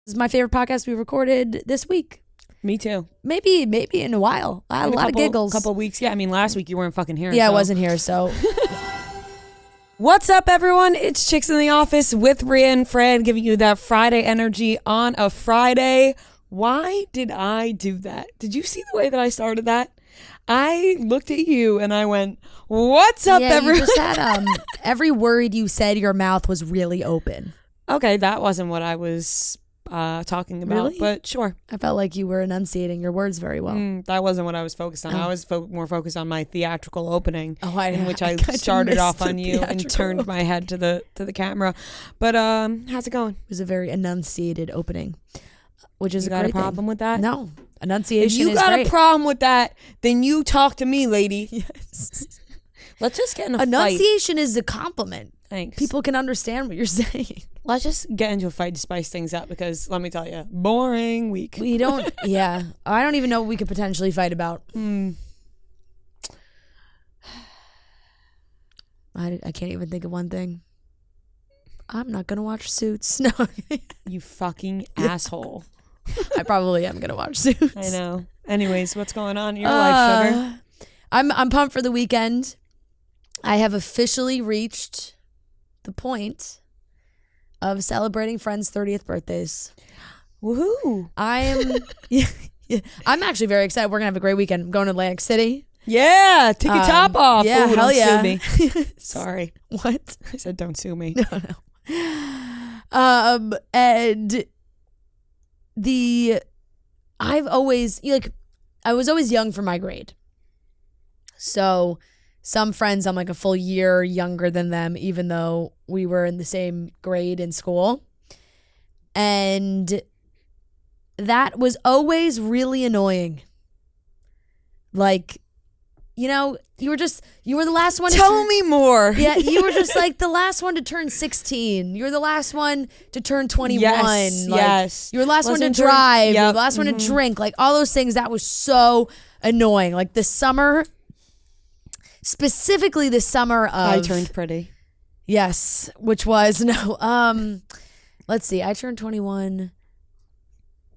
This is my favorite podcast we recorded this week. Me too. Maybe in a while. I had a lot of giggles. Couple weeks. Yeah, I mean, last week you weren't fucking here. Yeah, I wasn't here, so. What's up, everyone? It's Chicks in the Office with Rhea and Fred, giving you that Friday energy on a Friday. Why did I do that? Did you see the way that I started that? I looked at you and I went, "What's up, everyone?" You just had every word you said, your mouth was really open. Okay, that wasn't what I was talking about, really? But sure. I felt like you were enunciating your words very well. That wasn't what I was focused on. I was more focused on my theatrical opening, in which I kinda started off missed on the you and turned my head to the camera. But how's it going? It was a very enunciated opening, which is You got a problem with that? No, enunciation is If you got great. a problem with that, then you talk to me, lady. Yes. Let's just get in a fight. Enunciation is a compliment. Thanks. People can understand what you're saying. Let's just get into a fight to spice things up because let me tell you, boring week. We don't, yeah. I don't even know what we could potentially fight about. I can't even think of one thing. I'm not going to watch Suits. No. You fucking asshole. I probably am going to watch Suits. I know. Anyways, what's going on in your life, sugar? I'm pumped for the weekend. I have officially reached the point of celebrating friends' 30th birthdays. Woohoo! I'm actually very excited. We're gonna have a great weekend. I'm going to Atlantic City. Yeah, take your top off. Yeah, Ooh, hell don't yeah. Sue me. Sorry. What? I said don't sue me. No. And I was always young for my grade. So some friends I'm like a full year younger than them, even though we were in the same grade in school. And that was always really annoying. Like, you know, you were the last one. Tell me more. Yeah, you were just like the last one to turn 16. You were the last one to turn 21. Yes, like, yes. You were the last one to Wasn't drive. Yep. You were the last one to drink. Like all those things. That was so annoying. Like the summer, specifically the summer of. I turned pretty. Yes, which was let's see. I turned 21.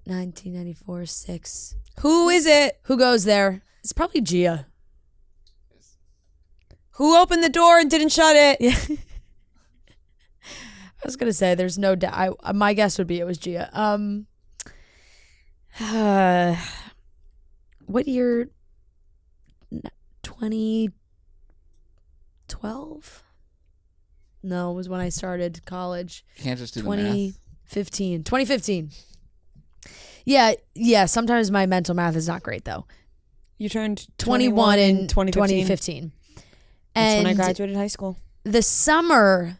1994, 6. Who is it? Who goes there? It's probably Gia. Who opened the door and didn't shut it? Yeah. I was gonna say there's no doubt. My guess would be it was Gia. What year? 2012? No, it was when I started college. You can't just do the math. 2015. Yeah. Sometimes my mental math is not great though. You turned 21 in 2015. 2015. That's And when I graduated high school. the summer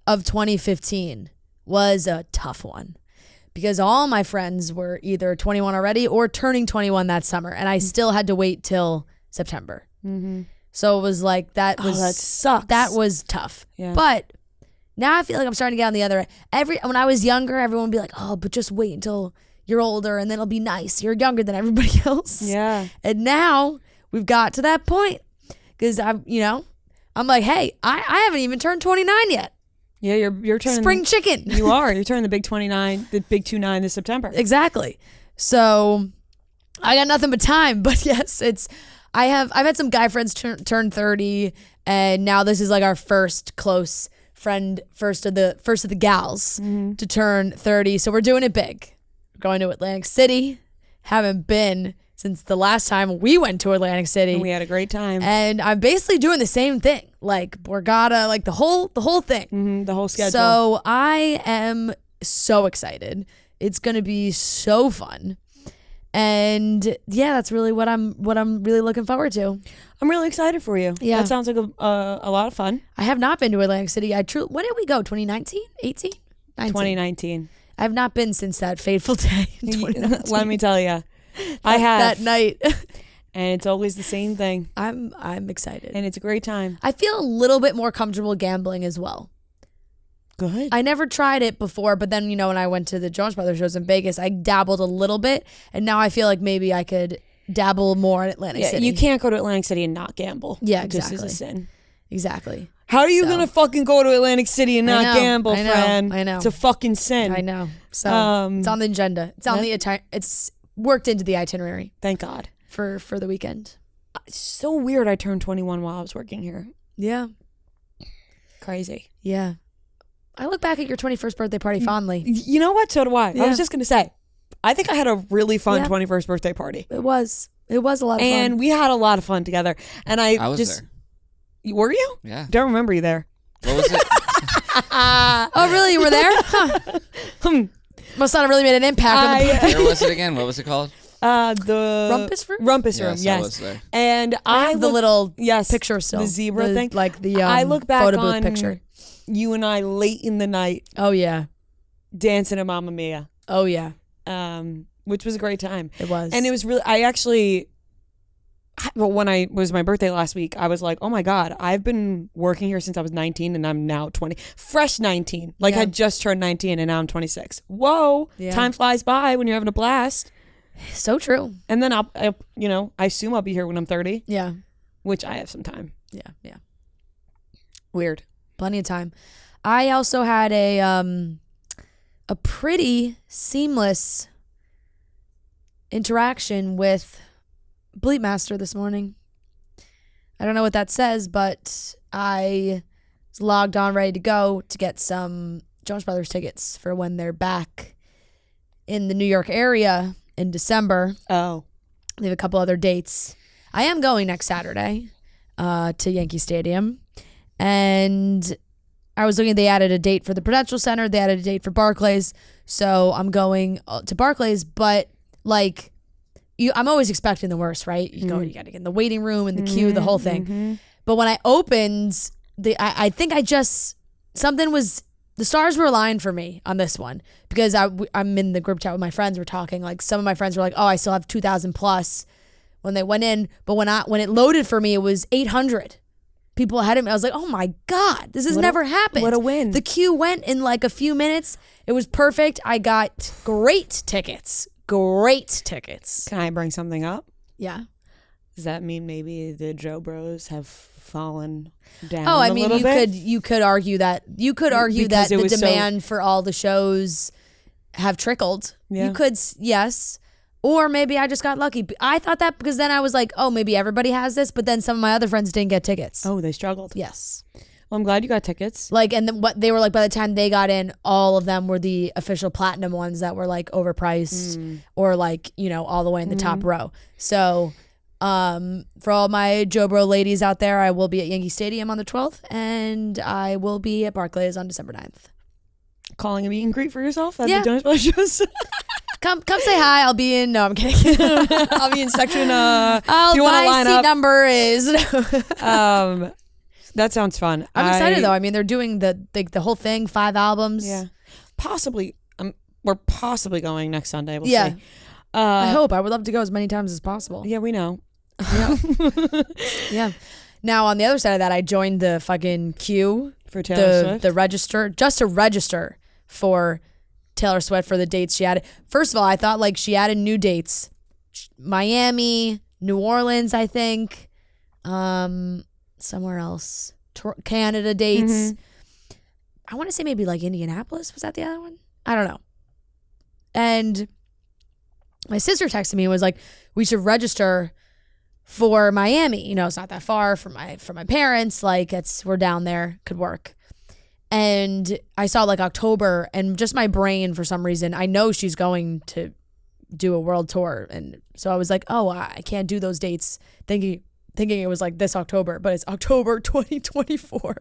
of 2015 was a tough one because all my friends were either 21 already or turning 21 that summer, and I still had to wait till September. Mm-hmm. So it was like that sucks. That was tough. Yeah. But now I feel like I'm starting to get on the other. When I was younger, everyone would be like, "Oh, but just wait until you're older, and then it'll be nice. You're younger than everybody else." Yeah. And now we've got to that point because I'm like, hey, I haven't even turned 29 yet. Yeah, you're turning Spring chicken. You are. You're turning the big 29, the big 29 this September. Exactly. So I got nothing but time. But yes, I've had some guy friends turn 30, and now this is like our first close friend, first of the gals to turn 30. So we're doing it big. We're going to Atlantic City. Haven't been since the last time we went to Atlantic City. And we had a great time. And I'm basically doing the same thing, like Borgata, like the whole thing. The whole schedule. So I am so excited. It's gonna be so fun, and yeah, that's really what I'm really looking forward to. I'm really excited for you. Yeah. That sounds like a lot of fun. I have not been to Atlantic City. When did we go? 2019, 18, 19? 2019. I have not been since that fateful day. In 2019. Let me tell you, I have that night. and it's always the same thing. I'm excited, And it's a great time. I feel a little bit more comfortable gambling as well. Good. I never tried it before, but then, when I went to the Jonas Brothers shows in Vegas, I dabbled a little bit, and now I feel like maybe I could dabble more in Atlantic City. You can't go to Atlantic City and not gamble. Yeah, It just is exactly. a sin. Exactly. How are you gonna fucking go to Atlantic City and not gamble, friend? I know. It's a fucking sin. I know. So it's on the agenda. It's on it's worked into the itinerary. Thank God. For the weekend. It's so weird I turned 21 while I was working here. Yeah. Crazy. Yeah. I look back at your 21st birthday party fondly. You know what? So do I. Yeah. I was just going to say, I think I had a really fun 21st birthday party. It was a lot of fun. And we had a lot of fun together. And I was just... there. Were you? Yeah. Don't remember you there. What was it? Oh, really? You were there? Huh. Must not have really made an impact. Where was it again? What was it called? The Rumpus Room? Rumpus Room, yes. I was there. And I have the little picture still. The zebra thing. Like the I look back photo on booth picture. You and I late in the night Oh, yeah. dancing at Mamma Mia. Oh, yeah. Which was a great time. It was. And it was really, when it was my birthday last week, I was like, oh my God, I've been working here since I was 19 and I'm now 20. Fresh 19. Like I just turned 19 and now I'm 26. Whoa. Yeah. Time flies by when you're having a blast. So true. And then I assume I'll be here when I'm 30. Yeah. Which I have some time. Yeah. Weird. Plenty of time. I also had a pretty seamless interaction with Bleep Master this morning. I don't know what that says, but I was logged on ready to go to get some Jonas Brothers tickets for when they're back in the New York area in December. Oh. They have a couple other dates. I am going next Saturday to Yankee Stadium. And I was looking, they added a date for the Prudential Center. They added a date for Barclays. So I'm going to Barclays, but like, I'm always expecting the worst, right? You go, you got to get in the waiting room and the queue, the whole thing. But when I opened, I think the stars were aligned for me on this one because I'm in the group chat with my friends. We're talking, like some of my friends were like, oh, I still have 2,000 plus when they went in. But when it loaded for me, it was 800 people ahead of me. I was like, oh my God, this has never happened. What a win. The queue went in like a few minutes. It was perfect. I got great tickets. Can I bring something up? Yeah. Does that mean maybe the Joe Bros have fallen down? Oh, I mean, you could argue that Because it the was demand for all the shows have trickled. Yeah. You could, yes. Or maybe I just got lucky. I thought that because then I was like, oh, maybe everybody has this, but then some of my other friends didn't get tickets. Oh, they struggled. Yes. Well, I'm glad you got tickets. Like, and then what they were like, by the time they got in, all of them were the official platinum ones that were like overpriced or like, all the way in the top row. So for all my Joe Bro ladies out there, I will be at Yankee Stadium on the 12th and I will be at Barclays on December 9th. Calling a meet and greet for yourself at Yeah. the Jonas Brothers shows. Come say hi. I'll be in. No, I'm kidding. I'll be in section. My if you want to line seat up. number is. That sounds fun. I'm excited though. I mean, they're doing the whole thing, 5 albums. Yeah, possibly. We're possibly going next Sunday. We'll Yeah. see. I hope. I would love to go as many times as possible. Yeah, we know. Yeah. Yeah. Now on the other side of that, I joined the fucking queue For Taylor Swift? the register just to register for Taylor Swift for the dates she added. First of all, I thought like she added new dates, Miami, New Orleans, I think, somewhere else, Canada dates. I want to say maybe like Indianapolis. Was that the other one? I don't know. And my sister texted me and was like, we should register for Miami. It's not that far from my parents. Like we're down there, could work. And I saw like October and just my brain for some reason, I know she's going to do a world tour. And so I was like, oh, I can't do those dates thinking it was like this October, but it's October 2024.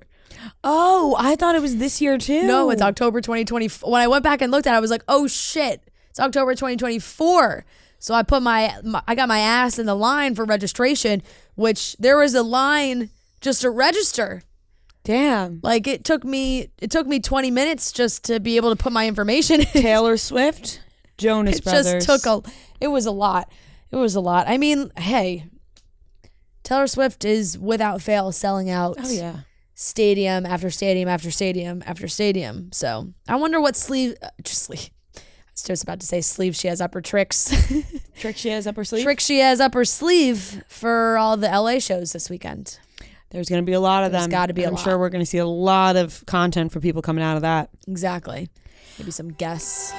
Oh, I thought it was this year too. No, it's October 2024. When I went back and looked at it, I was like, oh shit, it's October 2024. So I put I got my ass in the line for registration, which there was a line just to register. Damn. Like it took me 20 minutes just to be able to put my information in. Taylor Swift, Jonas Brothers. It was a lot. I mean, hey, Taylor Swift is without fail selling out. Oh yeah. Stadium after stadium after stadium after stadium. So I wonder what sleeve. I was just about to say sleeve she has up her tricks. Trick she has up her sleeve. Trick she has up her sleeve for all the LA shows this weekend. There's going to be a lot of There's them. gotta be a I'm lot. sure we're going to see a lot of content for people coming out of that. Exactly. Maybe some guests.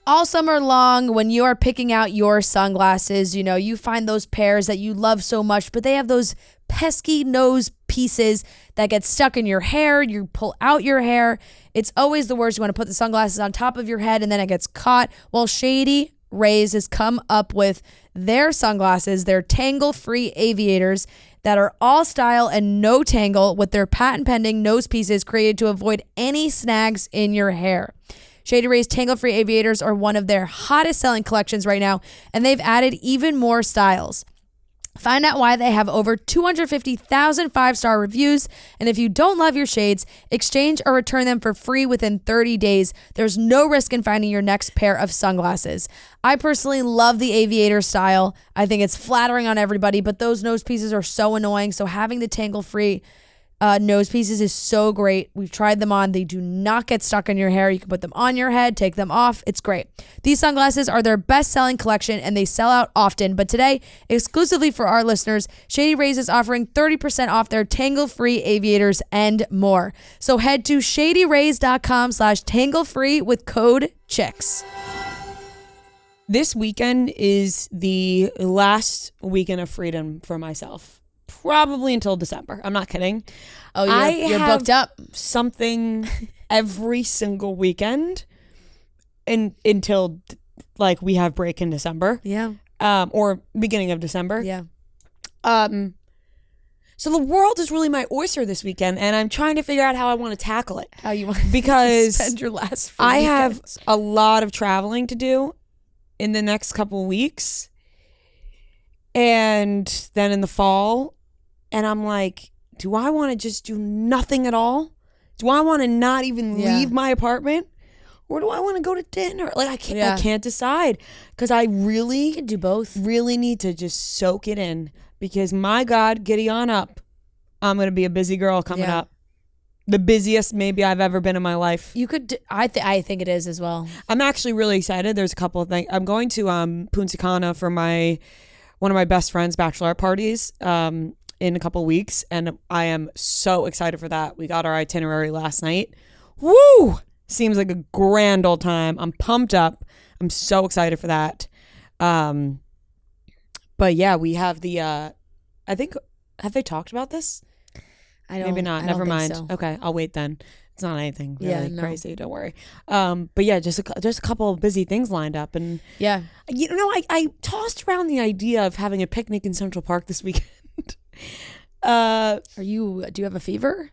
All summer long, when you are picking out your sunglasses, you know, you find those pairs that you love so much, but they have those pesky nose pieces that get stuck in your hair. You pull out your hair. It's always the worst. You want to put the sunglasses on top of your head and then it gets caught. Well, Shady Rays has come up with their sunglasses, their tangle-free aviators that are all style and no tangle with their patent-pending nose pieces created to avoid any snags in your hair. Shady Rays tangle-free aviators are one of their hottest selling collections right now, and they've added even more styles. Find out why they have over 250,000 five-star reviews, and if you don't love your shades, exchange or return them for free within 30 days. There's no risk in finding your next pair of sunglasses. I personally love the aviator style. I think it's flattering on everybody, but those nose pieces are so annoying, so having the tangle-free nose pieces is so great. We've tried them on. They do not get stuck in your hair. You can put them on your head, take them off. It's great. These sunglasses are their best-selling collection, and they sell out often. But today, exclusively for our listeners, Shady Rays is offering 30% off their tangle-free aviators and more. So head to shadyrays.com/tangle-free with code CHICKS. This weekend is the last weekend of freedom for myself. Probably until December. I'm not kidding. Oh, you're have booked up. Something every single weekend until like we have break in December. Yeah. Or beginning of December. Yeah. So the world is really my oyster this weekend, and I'm trying to figure out how I want to tackle it. How you want because to spend your last free I weekend. have a lot of traveling to do in the next couple of weeks. And then in the fall, and I'm like, do I want to just do nothing at all? Do I want to not even leave my apartment? Or do I want to go to dinner? Like I can't decide because I really You can do both. really need to just soak it in because my God, giddy on up. I'm going to be a busy girl coming up. The busiest maybe I've ever been in my life. You could. I think it is as well. I'm actually really excited. There's a couple of things. I'm going to Punta Cana for one of my best friend's bachelorette parties in a couple of weeks, and I am so excited for that. We got our itinerary last night. Woo! Seems like a grand old time. I'm pumped up. I'm so excited for that. But yeah, we have the I think, have they talked about this? I don't. Maybe not. I Never don't think mind. so. Okay, I'll wait then. It's not anything really no. crazy. Don't worry. But yeah, just a couple of busy things lined up, and Yeah. you know, I tossed around the idea of having a picnic in Central Park this weekend. Do you have a fever?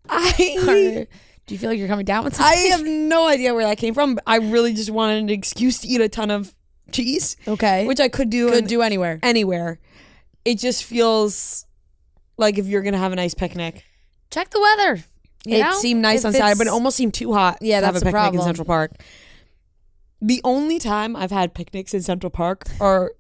I Do you feel like you're coming down with I something? have no idea where that came from. But I really just wanted an excuse to eat a ton of cheese, Okay. which I could do anywhere. anywhere. It just feels like if you're gonna have a nice picnic. Check the weather. It seemed nice on Saturday, but it almost seemed too hot to have that's a the picnic problem. in Central Park. The only time I've had picnics in Central Park are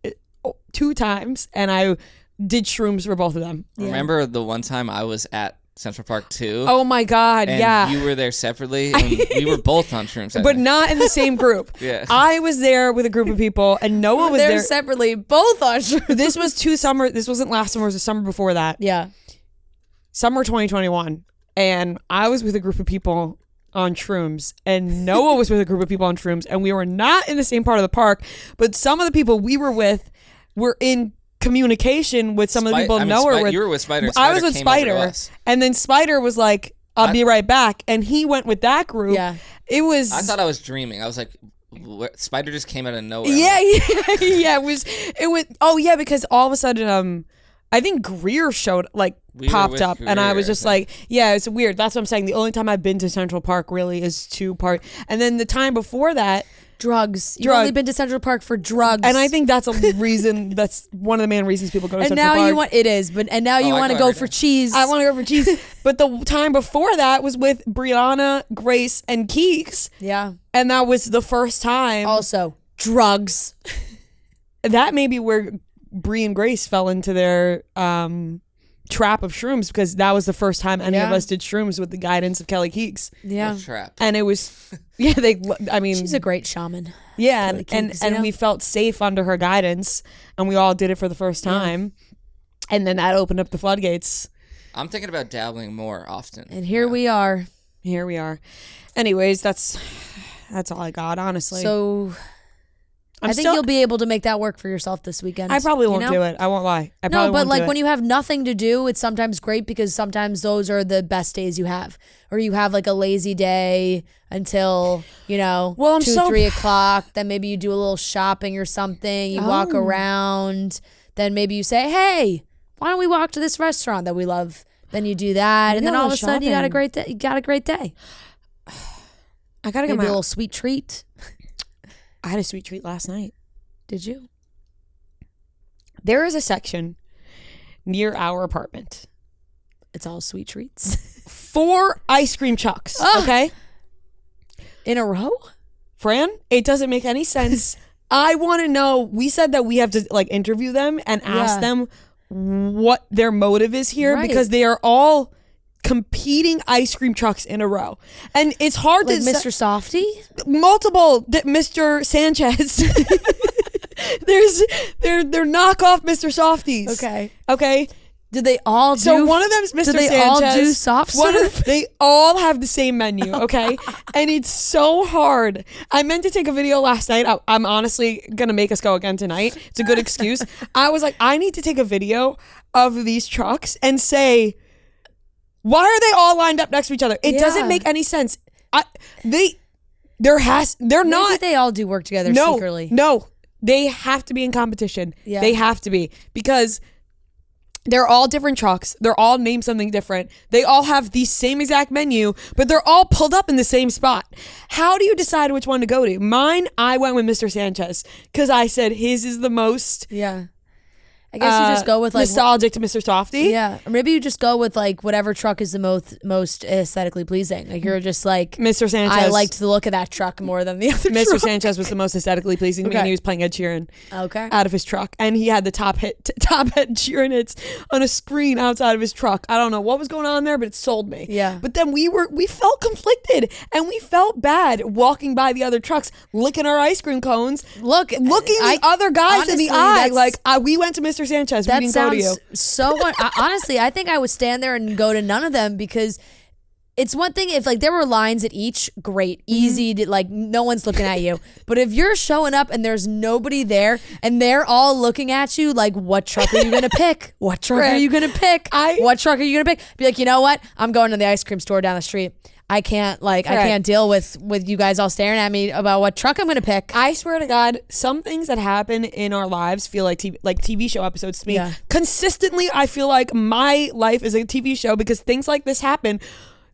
2 times, and I did shrooms for both of them. Remember the one time I was at Central Park too? Oh my God, and yeah. you were there separately, and we were both on shrooms. But not in the same group. Yeah. I was there with a group of people, and Noah was They're there. separately, both on shrooms. This was 2 summer. This wasn't last summer. It was the summer before that. Yeah. Summer 2021. And I was with a group of people on shrooms, and Noah was with a group of people on shrooms, and we were not in the same part of the park, but some of the people we were with were in communication with some of the people Noah were with. You were with Spider. I was with came over to Spider, us. and then Spider was like, I'll be right back, and he went with that group. Yeah. It was... I thought I was dreaming. I was like, Spider just came out of nowhere. Yeah. It was, oh yeah, because all of a sudden, I think Greer popped up, and I was just like, yeah, it's weird. That's what I'm saying. The only time I've been to Central Park really is to park. And then the time before that, Drugs. You've only been to Central Park for drugs. and I think that's a reason, that's one of the main reasons people go to and Central now Park. you want, it is, but, and now you I want to go go every for day. cheese. I want to go for cheese. But the time before that was with Brianna, Grace, and Keeks. Yeah. And that was the first time. Also, drugs. That may be where Brie and Grace fell into their trap of shrooms, because that was the first time any of us did shrooms with the guidance of Kelly Keeks. Yeah. Trap. And it was, I mean, She's a great shaman. yeah, Kelly and Keeks, we felt safe under her guidance, and we all did it for the first time. And then that opened up the floodgates. I'm thinking about dabbling more often. And here we are. Here we are. Anyways, that's all I got, honestly. So I think you'll be able to make that work for yourself this weekend. I probably won't do it. I won't lie. No, but like when you have nothing to do, it's sometimes great because sometimes those are the best days you have. Or you have like a lazy day until, 2, 3 o'clock. Then maybe you do a little shopping or something. You walk around. Then maybe you say, hey, why don't we walk to this restaurant that we love? Then you do that. And then all of a sudden you got a great day. You got a great day. I got to get maybe a little sweet treat. I had a sweet treat last night. Did you? There is a section near our apartment. It's all sweet treats. 4 ice cream trucks. Okay? In a row? Fran, it doesn't make any sense. I want to know. We said that we have to like interview them and ask them what their motive is here because they are all competing ice cream trucks in a row. And it's hard like to Mr. Softy? Multiple Mr. Sanchez. They're knockoff Mr. Softies. Okay. Did they all do? So one of them's Mr. Sanchez. Did they all do soft serve? They all have the same menu, okay? And it's so hard. I meant to take a video last night. I'm honestly going to make us go again tonight. It's a good excuse. I was like, I need to take a video of these trucks and say, why are they all lined up next to each other? It doesn't make any sense. Maybe they all do work together secretly. No, they have to be in competition. Yeah. They have to be because they're all different trucks. They're all named something different. They all have the same exact menu, but they're all pulled up in the same spot. How do you decide which one to go to? Mine, I went with Mr. Sanchez because I said his is the most. Yeah. I guess you just go with like nostalgic to Mr. Softy. Yeah, or maybe you just go with like whatever truck is the most aesthetically pleasing. Like you're just like Mr. Sanchez. I liked the look of that truck more than the other. Mr. truck. Sanchez was the most aesthetically pleasing to me, and he was playing Ed Sheeran. Out of his truck, and he had the top Ed Sheeran hits on a screen outside of his truck. I don't know what was going on there, but it sold me. Yeah. But then we felt conflicted, and we felt bad walking by the other trucks, licking our ice cream cones, looking the other guys in the eye. Like we went to Mr. Sanchez. We didn't go to you. So honestly, I think I would stand there and go to none of them because it's one thing if like there were lines at each, great, easy to like no one's looking at you. But if you're showing up and there's nobody there and they're all looking at you like, what truck are you gonna pick? What truck are you gonna pick? What truck are you gonna pick? Be like, you know what? I'm going to the ice cream store down the street. I can't deal with you guys all staring at me about what truck I'm gonna pick. I swear to God, some things that happen in our lives feel like TV show episodes to me. Yeah. Consistently, I feel like my life is a TV show because things like this happen.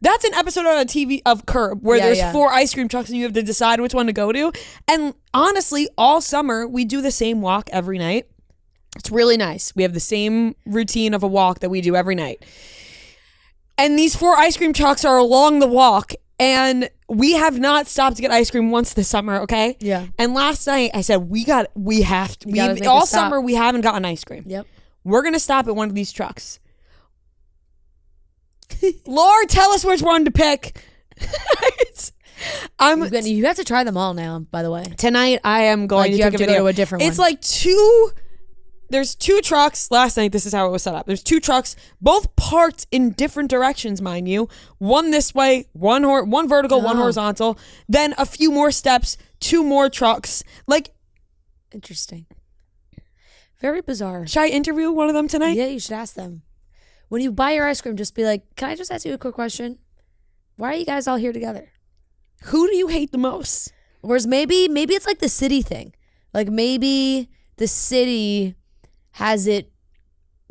That's an episode on a TV of Curb where there's 4 ice cream trucks and you have to decide which one to go to. And honestly, all summer we do the same walk every night. It's really nice. We have the same routine of a walk that we do every night. And these 4 ice cream trucks are along the walk, and we have not stopped to get ice cream once this summer, okay? Yeah. And last night I said, all summer we haven't gotten ice cream. Yep. We're going to stop at one of these trucks. Lord, tell us which one to pick. You have to try them all now, by the way. Tonight I am going to take a video. Go to a different one. It's like there's 2 trucks. Last night, this is how it was set up. There's 2 trucks, both parked in different directions, mind you. One this way, one vertical, one horizontal. Then a few more steps, 2 more trucks. Like, interesting. Very bizarre. Should I interview one of them tonight? Yeah, you should ask them. When you buy your ice cream, just be like, can I just ask you a quick question? Why are you guys all here together? Who do you hate the most? Whereas maybe it's like the city thing. Like maybe the city has it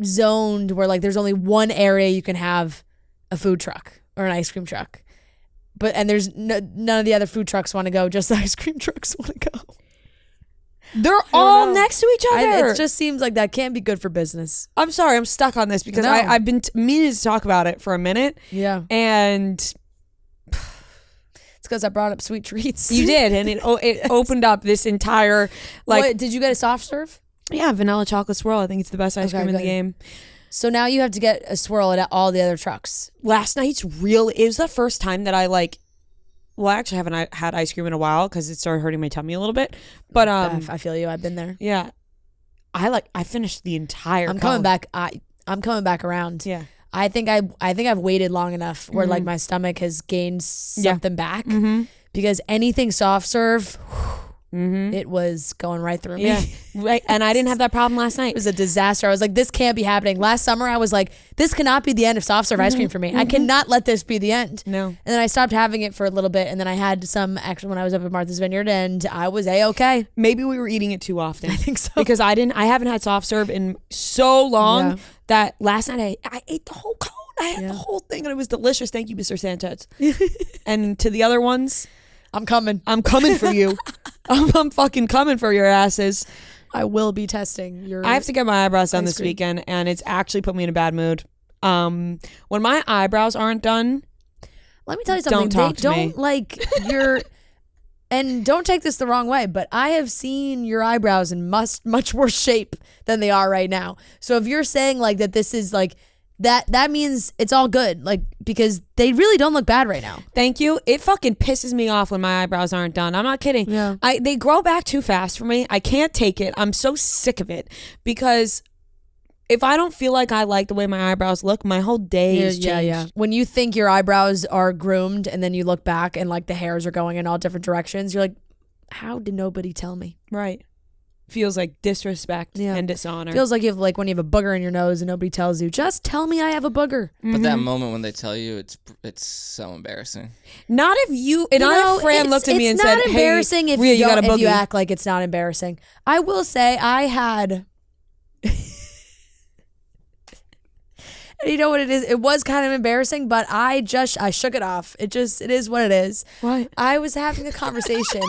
zoned where like there's only one area you can have a food truck or an ice cream truck. And there's none of the other food trucks want to go, just the ice cream trucks want to go. They're all next to each other. It just seems like that can't be good for business. I'm sorry, I'm stuck on this because I've been meaning to talk about it for a minute. Yeah. And it's because I brought up sweet treats. You did, and it opened up this entire Did you get a soft serve? Yeah, vanilla chocolate swirl. I think it's the best ice cream in the game. So now you have to get a swirl at all the other trucks. Last night's it was the first time that I actually haven't had ice cream in a while because it started hurting my tummy a little bit. But I feel you. I've been there. Yeah. I finished the entire I'm coming back. I'm coming back around. Yeah. I think I've waited long enough where like my stomach has gained something back because anything soft serve, it was going right through me. Yeah. Right. And I didn't have that problem last night. It was a disaster. I was like, this can't be happening. Last summer, I was like, this cannot be the end of soft serve ice cream for me. I cannot let this be the end. No. And then I stopped having it for a little bit. And then I had some actually when I was up at Martha's Vineyard and I was A-okay. Maybe we were eating it too often. I think so. Because I haven't had soft serve in so long that last night I ate the whole cone. I had the whole thing and it was delicious. Thank you, Mr. Sanchez. And to the other ones, I'm coming for you. I'm fucking coming for your asses. I will be testing your I have to get my eyebrows done ice this cream. weekend and it's actually put me in a bad mood. When my eyebrows aren't done, let me tell you something. Don't like your and don't take this the wrong way, but I have seen your eyebrows in much worse shape than they are right now. So if you're saying like that this is like that means it's all good, like because they really don't look bad right now. thank you. It fucking pisses me off when my eyebrows aren't done. I'm not kidding. Yeah. They grow back too fast for me. I can't take it. I'm so sick of it because if I don't feel like I like the way my eyebrows look, my whole day is changed. Yeah. When you think your eyebrows are groomed and then you look back and like the hairs are going in all different directions, you're like, how did nobody tell me? Right. Feels like disrespect and dishonor. Feels like you have like when you have a booger in your nose and nobody tells you, just tell me I have a booger. But that moment when they tell you, it's so embarrassing. Not if Fran looked at me and said, it's not embarrassing hey, if Rhea, you got a don't, if you boogie. act like it's not embarrassing. I will say I had... And you know what it is? It was kind of embarrassing, but I shook it off. It is what it is. What? I was having a conversation.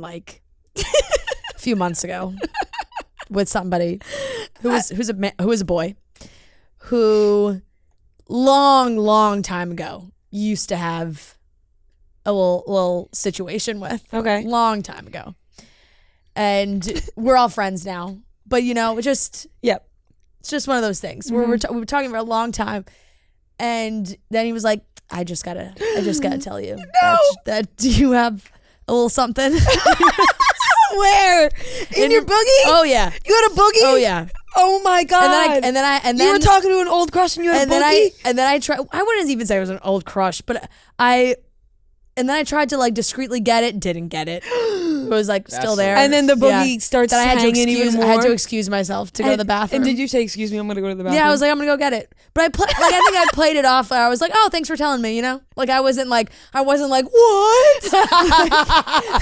Like a few months ago with somebody who was a boy who long time ago used to have a little situation with. Okay. Long time ago. And we're all friends now. But Yep. It's just one of those things where we were talking for a long time, and then he was like, "I just gotta tell you that you have a little something." Where? In your boogie? Oh yeah. You had a boogie? Oh yeah. Oh my god. And then you were talking to an old crush and you had a boogie? And then I tried. I wouldn't even say it was an old crush, but and then I tried to like discreetly get it, didn't get it. It was like still there. And then the boogie starts then hanging even more. I had to excuse myself to go to the bathroom. And did you say, excuse me, I'm going to go to the bathroom? Yeah, I was like, I'm going to go get it. But I think I played it off. I was like, oh, thanks for telling me, Like I wasn't like, what?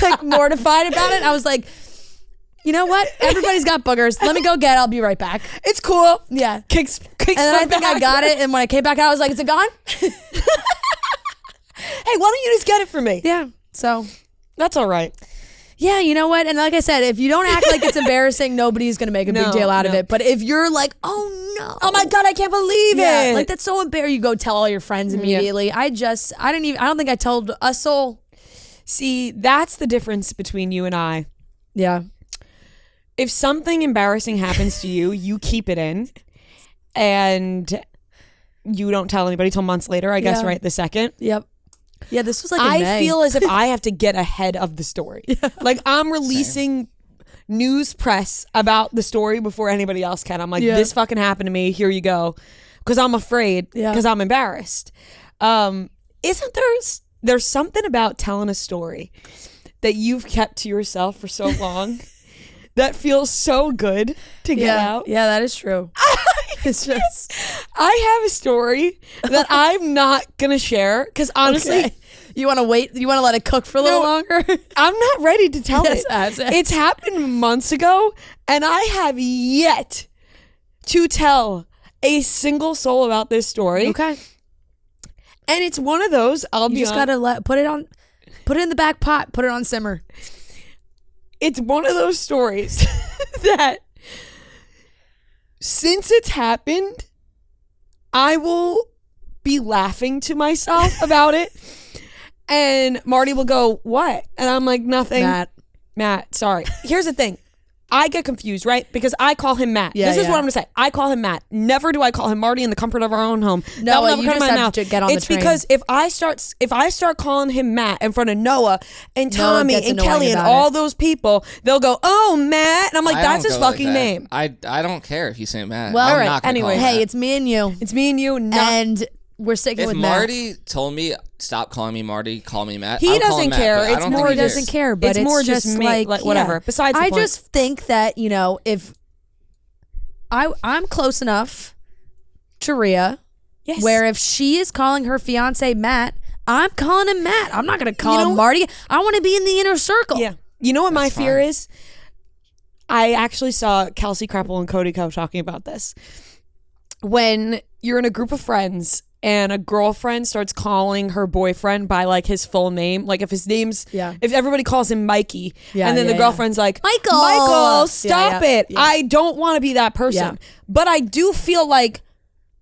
like mortified about it. I was like, you know what? Everybody's got boogers. Let me go get it. I'll be right back. It's cool. Yeah. Kicks and then I think I got it. And when I came back out, I was like, is it gone? Hey, why don't you just get it for me? Yeah. So that's all right. Yeah, you know what? And like I said, if you don't act like it's embarrassing, nobody's going to make a big deal out of it. But if you're like, oh no. Oh my God, I can't believe it. Like that's so embarrassing. You go tell all your friends immediately. Yeah. I don't think I told a soul. See, that's the difference between you and I. Yeah. If something embarrassing happens to you, you keep it in and you don't tell anybody till months later, I guess, right this second. Yep. Yeah, this was like in I May. feel as if I have to get ahead of the story. Yeah. Like I'm releasing news press about the story before anybody else can. I'm like, this fucking happened to me. Here you go. Because I'm afraid. Because I'm embarrassed. Isn't there's something about telling a story that you've kept to yourself for so long that feels so good to get out? Yeah, that is true. It's just I have a story that I'm not gonna share because honestly, you want to wait. You want to let it cook for a little longer. I'm not ready to tell it. Yes. It's happened months ago, and I have yet to tell a single soul about this story. Okay, and it's one of those. You just gotta put it in the back pot. Put it on simmer. It's one of those stories that. Since it's happened, I will be laughing to myself about it. And Marty will go, what? And I'm like, nothing. Matt, sorry. Here's the thing. I get confused, right? Because I call him Matt. Yeah, this is yeah. what I'm going to say. I call him Matt. Never do I call him Marty in the comfort of our own home. No, That will never you come just out of my have mouth. to get on the It's train. because if I start calling him Matt in front of Noah and Tommy gets and annoying Kelly and about all it. those people, they'll go, "Oh, Matt," and I'm like, I "That's don't his go like fucking that. name." I don't care if you say Matt. Well, I'm all right, not gonna anyway. call him Hey, Matt. it's me and you. It's me and you. And we're sticking If with Marty told me stop calling me Marty, call me Matt. He I'll call doesn't him Matt, care. but I It's don't more think Matt. he He cares. doesn't care, but It's it's more just just me, like, like, whatever. yeah. Besides the I point. just think that, you know, if I'm close enough to Rhea, Yes. where if she is calling her fiance Matt, I'm calling him Matt. I'm not going to call You know- him Marty. I want to be in the inner circle. Yeah. You know what my That's fear fine. is? I actually saw Kelsey Kreppel and Cody Ko talking about this. When you're in a group of friends and a girlfriend starts calling her boyfriend by like his full name, like if his name's, Yeah. if everybody calls him Mikey, Yeah, and then yeah, the girlfriend's like, Michael! Michael, stop Yeah, it. yeah. I don't want to be that person. Yeah. But I do feel like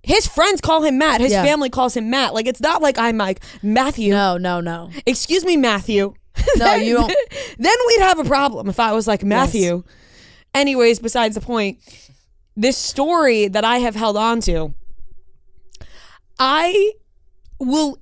his friends call him Matt. His Yeah. family calls him Matt. Like, it's not like I'm like, Matthew. No. Excuse me, Matthew. No, you don't. Then we'd have a problem if I was like, Matthew. Anyways, besides the point, this story that I have held on to,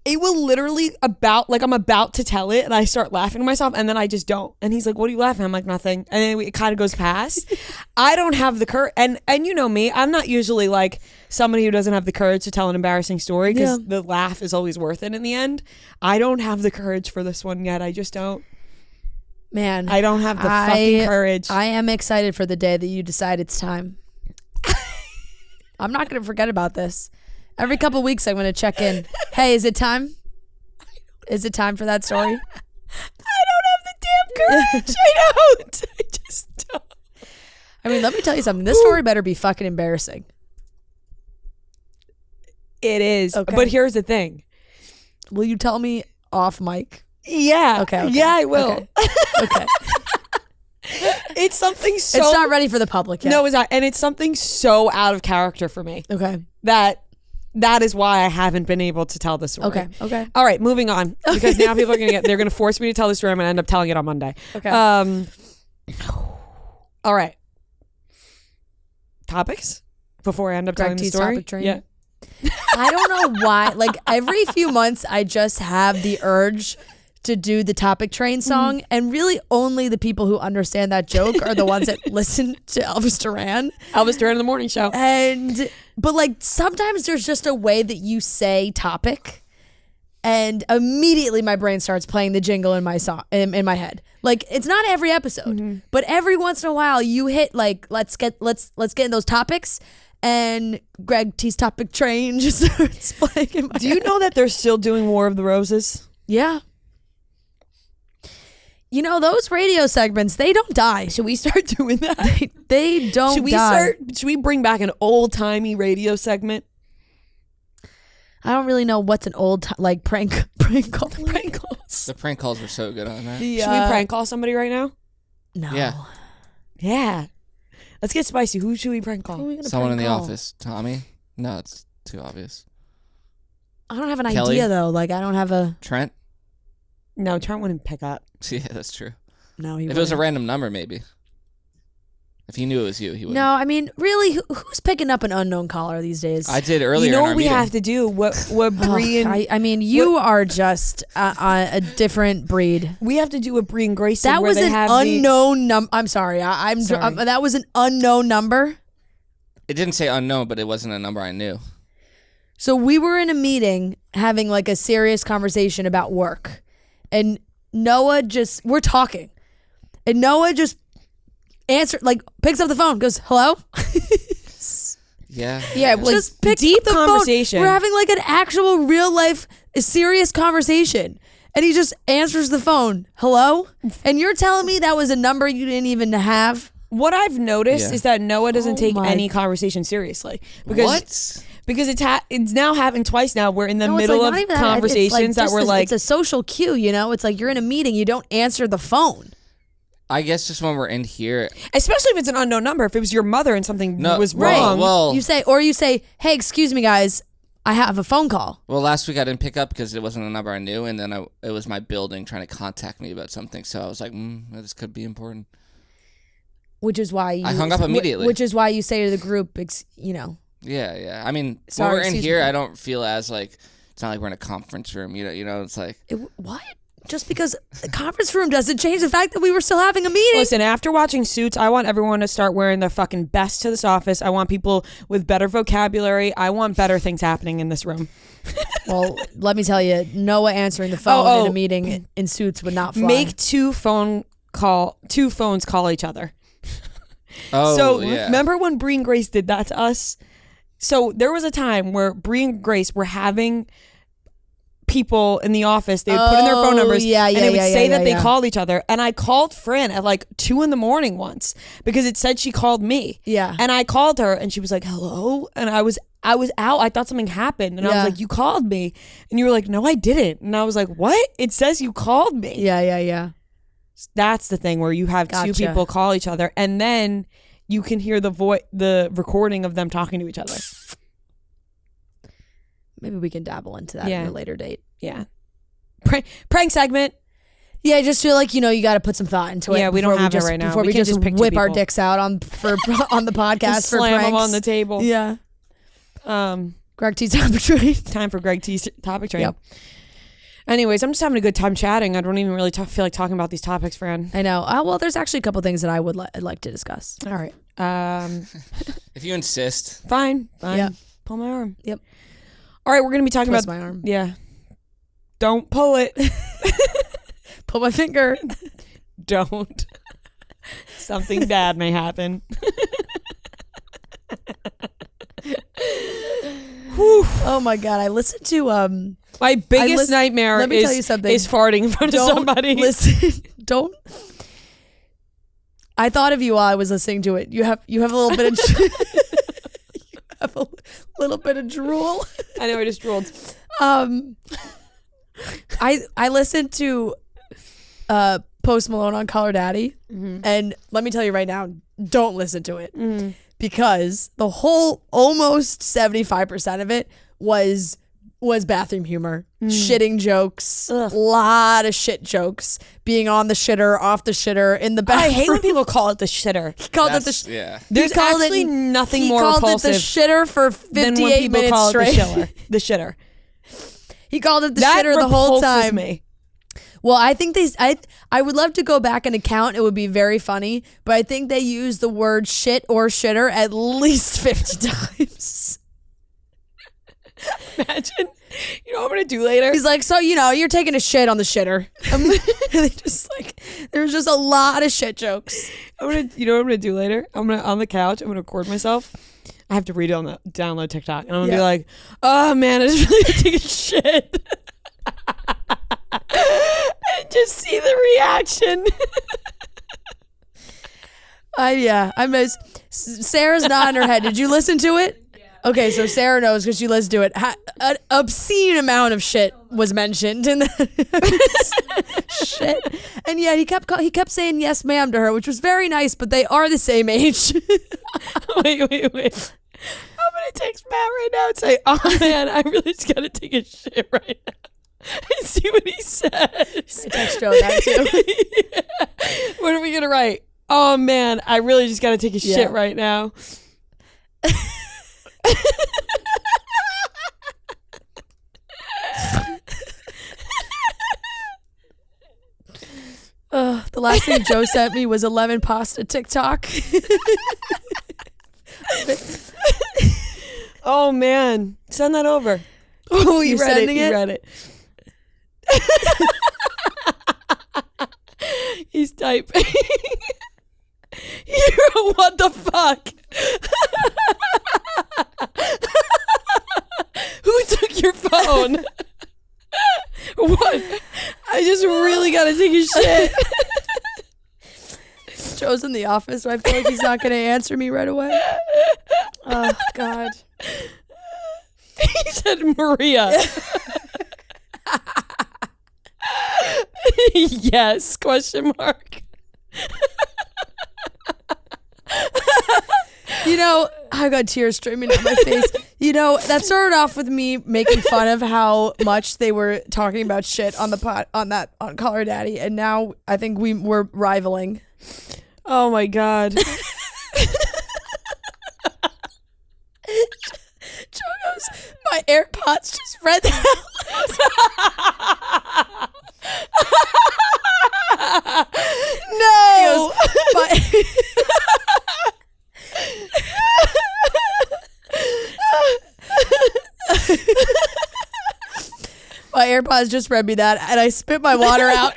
it will literally I'm about to tell it and I start laughing to myself and then I just don't. And he's like, what are you laughing at? I'm like, nothing. And then it kind of goes past. I don't have the courage. And you know me, I'm not usually like somebody who doesn't have the courage to tell an embarrassing story because Yeah. the laugh is always worth it in the end. I don't have the courage for this one yet. I just don't. Man, I don't have the fucking courage. I am excited for the day that you decide it's time. I'm not going to forget about this. Every couple of weeks, I'm going to check in. Hey, is it time? Is it time for that story? I don't have the damn courage. I don't. I just don't. I mean, let me tell you something. This story better be fucking embarrassing. It is. Okay. But here's the thing. Will you tell me off mic? Yeah. Okay. Yeah, I will. Okay. It's something so. It's not ready for the public yet. No, it's not. And it's something so out of character for me Okay. that is why I haven't been able to tell this story. Okay. All right, moving on. Because now people are they're gonna force me to tell this story. I'm gonna end up telling it on Monday. Okay. All right. Topics before I end up Greg telling the T's story. topic train. Yeah. I don't know why. Like every few months, I just have the urge to do the topic train song, and really only the people who understand that joke are the ones that listen to Elvis Duran. Elvis Duran in the morning show. But like sometimes there's just a way that you say topic, and immediately my brain starts playing the jingle in my song in my head. Like it's not every episode, but every once in a while you hit like let's get in those topics. And Greg T's topic train just starts playing in my Do you head. know that they're still doing War of the Roses? Yeah. You know, those radio segments, they don't die. Should we start doing that? They don't die. Should we bring back an old timey radio segment? I don't really know what's an old like prank call. Prank calls. The prank calls were so good on that. Should we prank call somebody right now? No. Yeah. Yeah. Let's get spicy. Who should we prank Who are call? we gonna Someone in prank the call? office. Tommy? No, it's too obvious. I don't have an Kelly? idea though. Like I don't have a Trent? No, Trent wouldn't pick up. Yeah, that's true. no. He If it was a wouldn't. random number, maybe. If he knew it was you, he would. No, I mean, really, who's picking up an unknown caller these days? I did earlier. You know in what our we meeting. have to do? What Bree and I mean, you are just a different breed. we have to do a Bree and Grace. That where was they an have unknown number. I'm sorry. I'm Sorry. that was an unknown number. It didn't say unknown, but it wasn't a number I knew. So we were in a meeting having like a serious conversation about work, and we're talking, and Noah just picks up the phone, goes, hello? Yeah. Yeah, like Just picks deep up the conversation. phone. We're having like an actual real life serious conversation. And he just answers the phone. Hello? And you're telling me that was a number you didn't even have? What I've noticed Yeah. is that Noah doesn't Oh take my- any conversation seriously because What? because it's now happened twice now. We're in the No, it's middle like of not even that. It's conversations that just were like it's a social cue, you know? It's like you're in a meeting, you don't answer the phone. I guess just when we're in here. especially if it's an unknown number. If it was your mother and something No, was right. wrong. Well, You say, hey, excuse me guys, I have a phone call. Well, last week I didn't pick up because it wasn't a number I knew, and then it was my building trying to contact me about something. So I was like, this could be important. Which is why you... I hung up immediately. Which is why you say to the group, you know... Yeah. I mean, Sorry, when we're in excuse here, me. I don't feel as like... It's not like we're in a conference room, you know, it's like... What? Just because the conference room doesn't change the fact that we were still having a meeting. Listen, after watching Suits, I want everyone to start wearing their fucking best to this office. I want people with better vocabulary. I want better things happening in this room. Well, let me tell you, Noah answering the phone in a meeting in Suits would not fly. Make two phones call each other. Oh, So yeah. remember when Bree and Grace did that to us? So there was a time where Bree and Grace were having people in the office, they would put in their phone numbers and they would say that they called each other. And I called Fran at like 2 a.m. once because it said she called me. Yeah. And I called her and she was like, hello? And I was out. I thought something happened. And I was like, you called me. And you were like, no, I didn't. And I was like, what? It says you called me. Yeah. That's the thing where you have two people call each other and then you can hear the recording of them talking to each other. Maybe we can dabble into that at a later date. Yeah. Prank segment. Yeah, I just feel like, you got to put some thought into it. Yeah, we don't have it right now. Before we just pick whip our dicks out on the podcast just for slam pranks. them on the table. Yeah. Greg T's topic train. Time for Greg T's topic train. Yep. Anyways, I'm just having a good time chatting. I don't even really feel like talking about these topics, Fran. I know. Well, there's actually a couple things that I would like to discuss. All right. If you insist. Fine. Yep. Pull my arm. Yep. All right, we're going to be talking Twist about... my arm. Yeah. Don't pull it. Pull my finger. Don't. Something bad may happen. Oh my God. I listened to... My biggest nightmare let me tell you something. is farting in front of somebody. Listen. Don't... I thought of you while I was listening to it. You have a little bit of... you have a little bit of drool. I know, I just drooled. I listened to Post Malone on Call Her Daddy, and let me tell you right now, don't listen to it because the whole almost 75% of it was bathroom humor, shitting jokes, a lot of shit jokes, being on the shitter, off the shitter, in the bathroom. I hate when people call it the shitter. He called it the Yeah. There's actually nothing more repulsive the shitter for than when 58 people minutes call straight. it the shitter. He called it the That shitter the whole repulses time. me. Well, I think I would love to go back and count. It would be very funny, but I think they use the word shit or shitter at least 50 times. Imagine. You know what I'm going to do later? He's like, so, you're taking a shit on the shitter. There's just a lot of shit jokes. You know what I'm going to do later? On the couch, I'm going to record myself. I have to download TikTok. And I'm going to be like, oh man, I just really have to take a shit. And just see the reaction. I miss Sarah's nodding her head. Did you listen to it? Yeah. Okay, so Sarah knows because she listens to it. An obscene amount of shit was mentioned in that shit, and yet he kept saying yes, ma'am to her, which was very nice. But they are the same age. Wait. I'm gonna text Matt right now and say, "Oh man, I really just gotta take a shit right now." And see what he says. I text Joe that too. Yeah. What are we gonna write? Oh man, I really just gotta take a shit right now. The last thing Joe sent me was a lemon pasta TikTok. Oh man, send that over. Oh, you read it? You read it. He's typing. What the fuck? Who took your phone? What? I just really gotta take a shit. Joe's in the office, so I feel like he's not gonna answer me right away. Oh God. He said Maria. Yes, question mark. I got tears streaming down my face. That started off with me making fun of how much they were talking about shit on the on Call Her Daddy, and now I think we're rivaling. Oh my God. Joe goes, my AirPods just read that. No. My AirPods just read me that, and I spit my water out.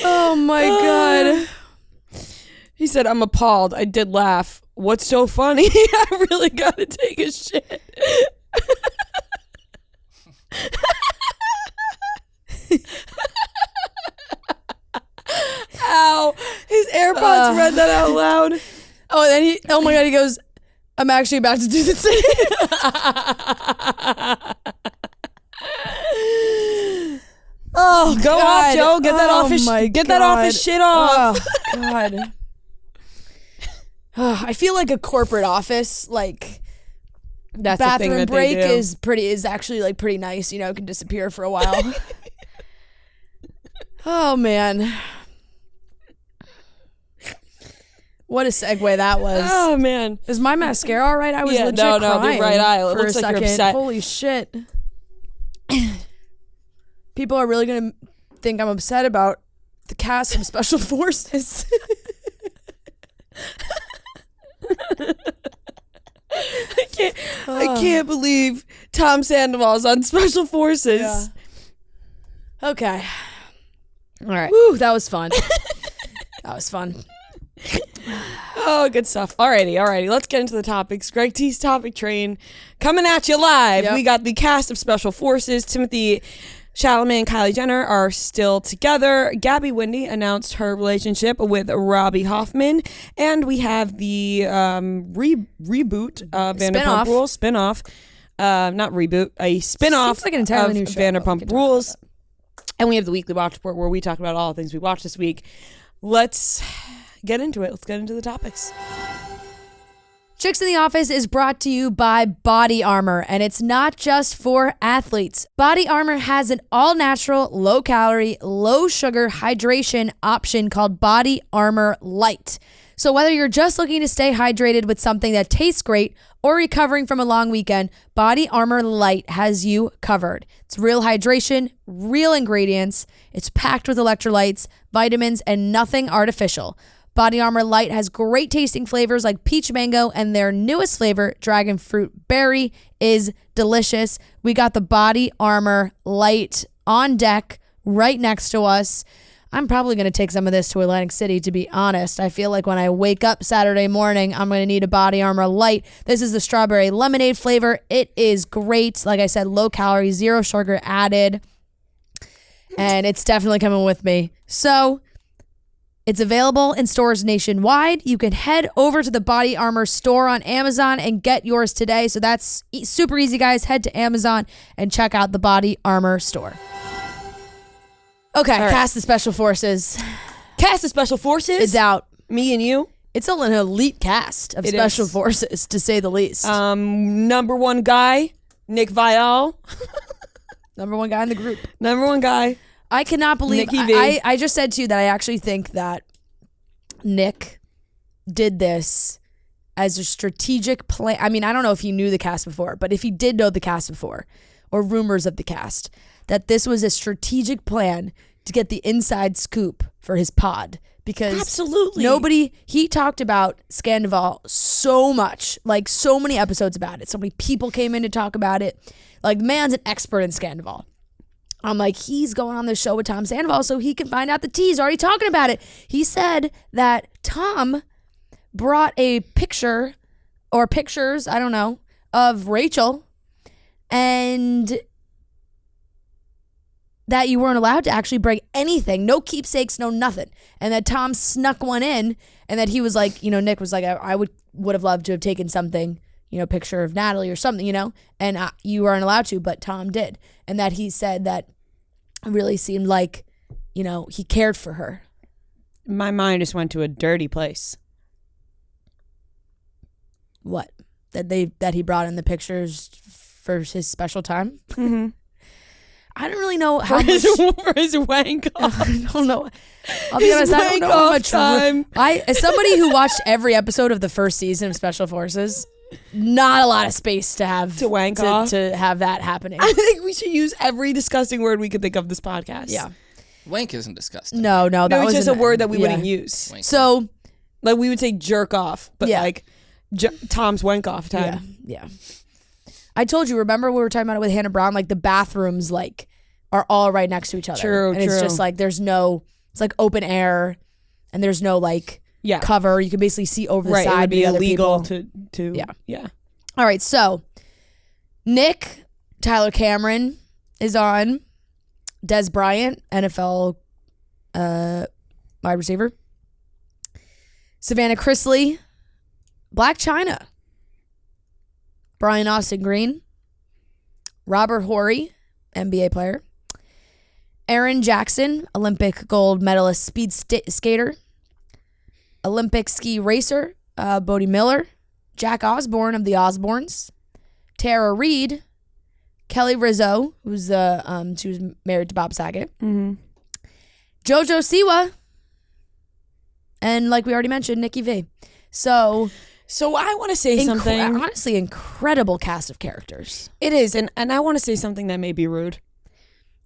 Oh my God. He said, I'm appalled. I did laugh. What's so funny? I really gotta take a shit. Ow. His AirPods read that out loud. Oh, and then oh my God, he goes, I'm actually about to do the same. Oh, go God. off, Joe. Get that off his that off his shit off. Oh, God. I feel like a corporate office, like that's the thing bathroom that break they do. is actually like pretty nice, you know, it can disappear for a while. Oh man. What a segue that was. Oh man. Is my mascara all right? I was legit crying the right eye. It for looks a like you're second. upset. Holy shit. People are really going to think I'm upset about the cast of Special Forces. I can't believe Tom Sandoval's on Special Forces. Yeah. Okay. All right. Woo, that was fun. That was fun. Oh, good stuff. Alrighty. Let's get into the topics. Greg T's topic train coming at you live. Yep. We got the cast of Special Forces. Timothée Chalamet and Kylie Jenner are still together. Gabby Windey announced her relationship with Robbie Hoffman. And we have the reboot of Vanderpump Rules. Spinoff. Not reboot. A spinoff Seems like an entirely new of show, Vanderpump Rules. And we have the weekly watch report where we talk about all the things we watched this week. Let's get into it. Let's get into the topics. Chicks in the Office is brought to you by Body Armor, and it's not just for athletes. Body Armor has an all-natural, low-calorie, low-sugar hydration option called Body Armor Light. So whether you're just looking to stay hydrated with something that tastes great or recovering from a long weekend, Body Armor Light has you covered. It's real hydration, real ingredients. It's packed with electrolytes, vitamins, and nothing artificial. Body Armor Light has great tasting flavors like peach mango, and their newest flavor, dragon fruit berry, is delicious. We got the Body Armor Light on deck right next to us. I'm probably going to take some of this to Atlantic City, to be honest. I feel like when I wake up Saturday morning, I'm going to need a Body Armor Light. This is the strawberry lemonade flavor. It is great. Like I said, low calorie, zero sugar added. And it's definitely coming with me. So it's available in stores nationwide. You can head over to the Body Armor store on Amazon and get yours today. So that's super easy, guys. Head to Amazon and check out the Body Armor store. Okay, right. Cast of Special Forces. Cast of Special Forces? It's out. Me and you? It's an elite cast of Special Forces, to say the least. Number one guy, Nick Viall. Number one guy in the group. Number one guy. I cannot believe I just said to you that I actually think that Nick did this as a strategic plan. I mean, I don't know if he knew the cast before, but if he did know the cast before, or rumors of the cast, that this was a strategic plan to get the inside scoop for his pod. Because absolutely he talked about Scandival so much, like so many episodes about it. So many people came in to talk about it. Like, man's an expert in Scandival. I'm like, he's going on the show with Tom Sandoval so he can find out the tea. He's already talking about it. He said that Tom brought a picture or pictures, I don't know, of Rachel, and that you weren't allowed to actually bring anything, no keepsakes, no nothing. And that Tom snuck one in, and that he was like, you know, Nick was like, I would have loved to have taken something, you know, picture of Natalie or something, you know, and you weren't allowed to, but Tom did. And that he said that it really seemed like, you know, he cared for her. My mind just went to a dirty place. What? That he brought in the pictures for his special time? Mm-hmm. I don't really know how for much. for his wank off. I don't know. I'll be His honest, I don't know wank how off much. time. As somebody who watched every episode of the first season of Special Forces, not a lot of space to have To wank off? to have that happening. I think we should use every disgusting word we could think of this podcast. Yeah. Wank isn't disgusting. No, that No, it's was just a word that we wouldn't use. Wank. So Like we would say jerk off, but Yeah. like Tom's wank off time. yeah. I told you. Remember we were talking about it with Hannah Brown? Like the bathrooms, like are all right next to each other. True, and it's true. just like there's no. It's like open air, and there's no like Yeah. cover. You can basically see over the Right. side. It would be of the other illegal people. to Yeah. All right, so Nick, Tyler Cameron is on. Des Bryant, NFL wide receiver. Savannah Chrisley, Black China. Brian Austin Green. Robert Horry, NBA player. Aaron Jackson, Olympic gold medalist speed skater. Olympic ski racer, Bodie Miller. Jack Osborne of the Osbournes, Tara Reid, Kelly Rizzo, who's she was married to Bob Saget, Mm-hmm. JoJo Siwa, and like we already mentioned, Nikki V. So I want to say something. honestly, incredible cast of characters. It is, and I want to say something that may be rude.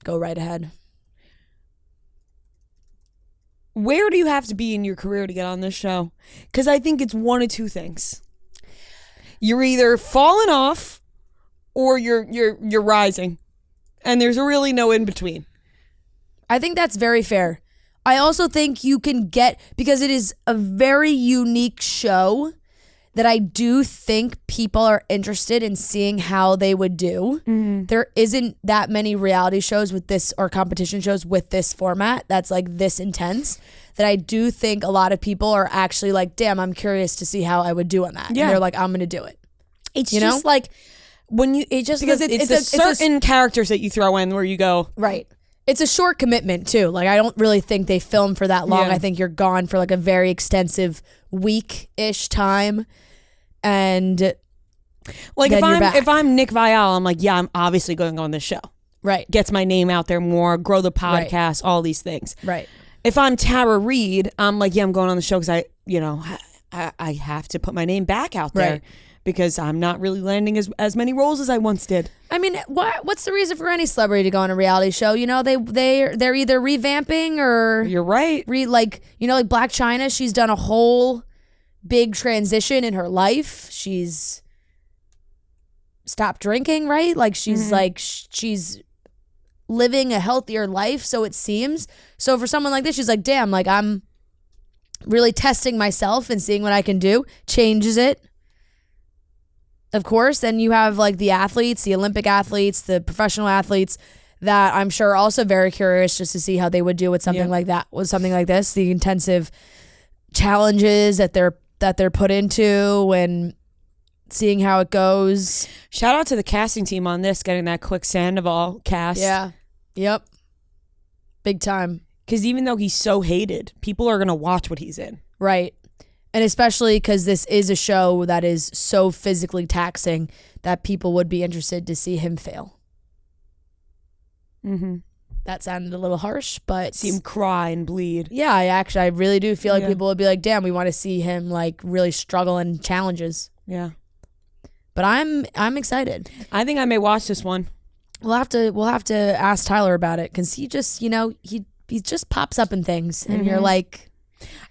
Go right ahead. Where do you have to be in your career to get on this show? Because I think it's one of two things. You're either falling off or you're rising. And there's really no in between. I think that's very fair. I also think you can get, because it is a very unique show, that I do think people are interested in seeing how they would do. Mm-hmm. There isn't that many reality shows with this, or competition shows with this format that's like this intense, that I do think a lot of people are actually like, damn, I'm curious to see how I would do on that. Yeah. And they're like, I'm going to do it. It's You just know? like when you, it just, Because because it's it's a- certain characters that you throw in where you go, Right. It's a short commitment too. Like I don't really think they film for that long. Yeah. I think you're gone for like a very extensive week-ish time. And like Then you're back. if I'm Nick Viall, I'm like, yeah, I'm obviously going on this show. right. Gets my name out there more, grow the Right. podcast, all these things. Right. If I'm Tara Reid, I'm like, yeah, I'm going on the show because I have to put my name back out there Right. because I'm not really landing as many roles as I once did. I mean, what's the reason for any celebrity to go on a reality show? You know, they're either revamping or You're right. like Black China, she's done a whole big transition in her life. She's stopped drinking, right? Like she's she's living a healthier life, so it seems. So for someone like this, she's like, damn, like I'm really testing myself and seeing what I can do. Changes it. Of course, then you have like the athletes, the Olympic athletes, the professional athletes that I'm sure are also very curious just to see how they would do with something like that, with something like this, the intensive challenges that they're put into and seeing how it goes. Shout out to the casting team on this, getting that quick Sandoval cast. Yeah. Yep. Big time. Because even though he's so hated, people are going to watch what he's in. Right. And especially because this is a show that is so physically taxing that people would be interested to see him fail. Mm-hmm. That sounded a little harsh, but See him cry and bleed. yeah, I really do feel like Yeah. people would be like, damn, we want to see him like really struggle in challenges. Yeah. But I'm excited. I think I may watch this one. We'll have to ask Tyler about it because he just, he just pops up in things and you're like,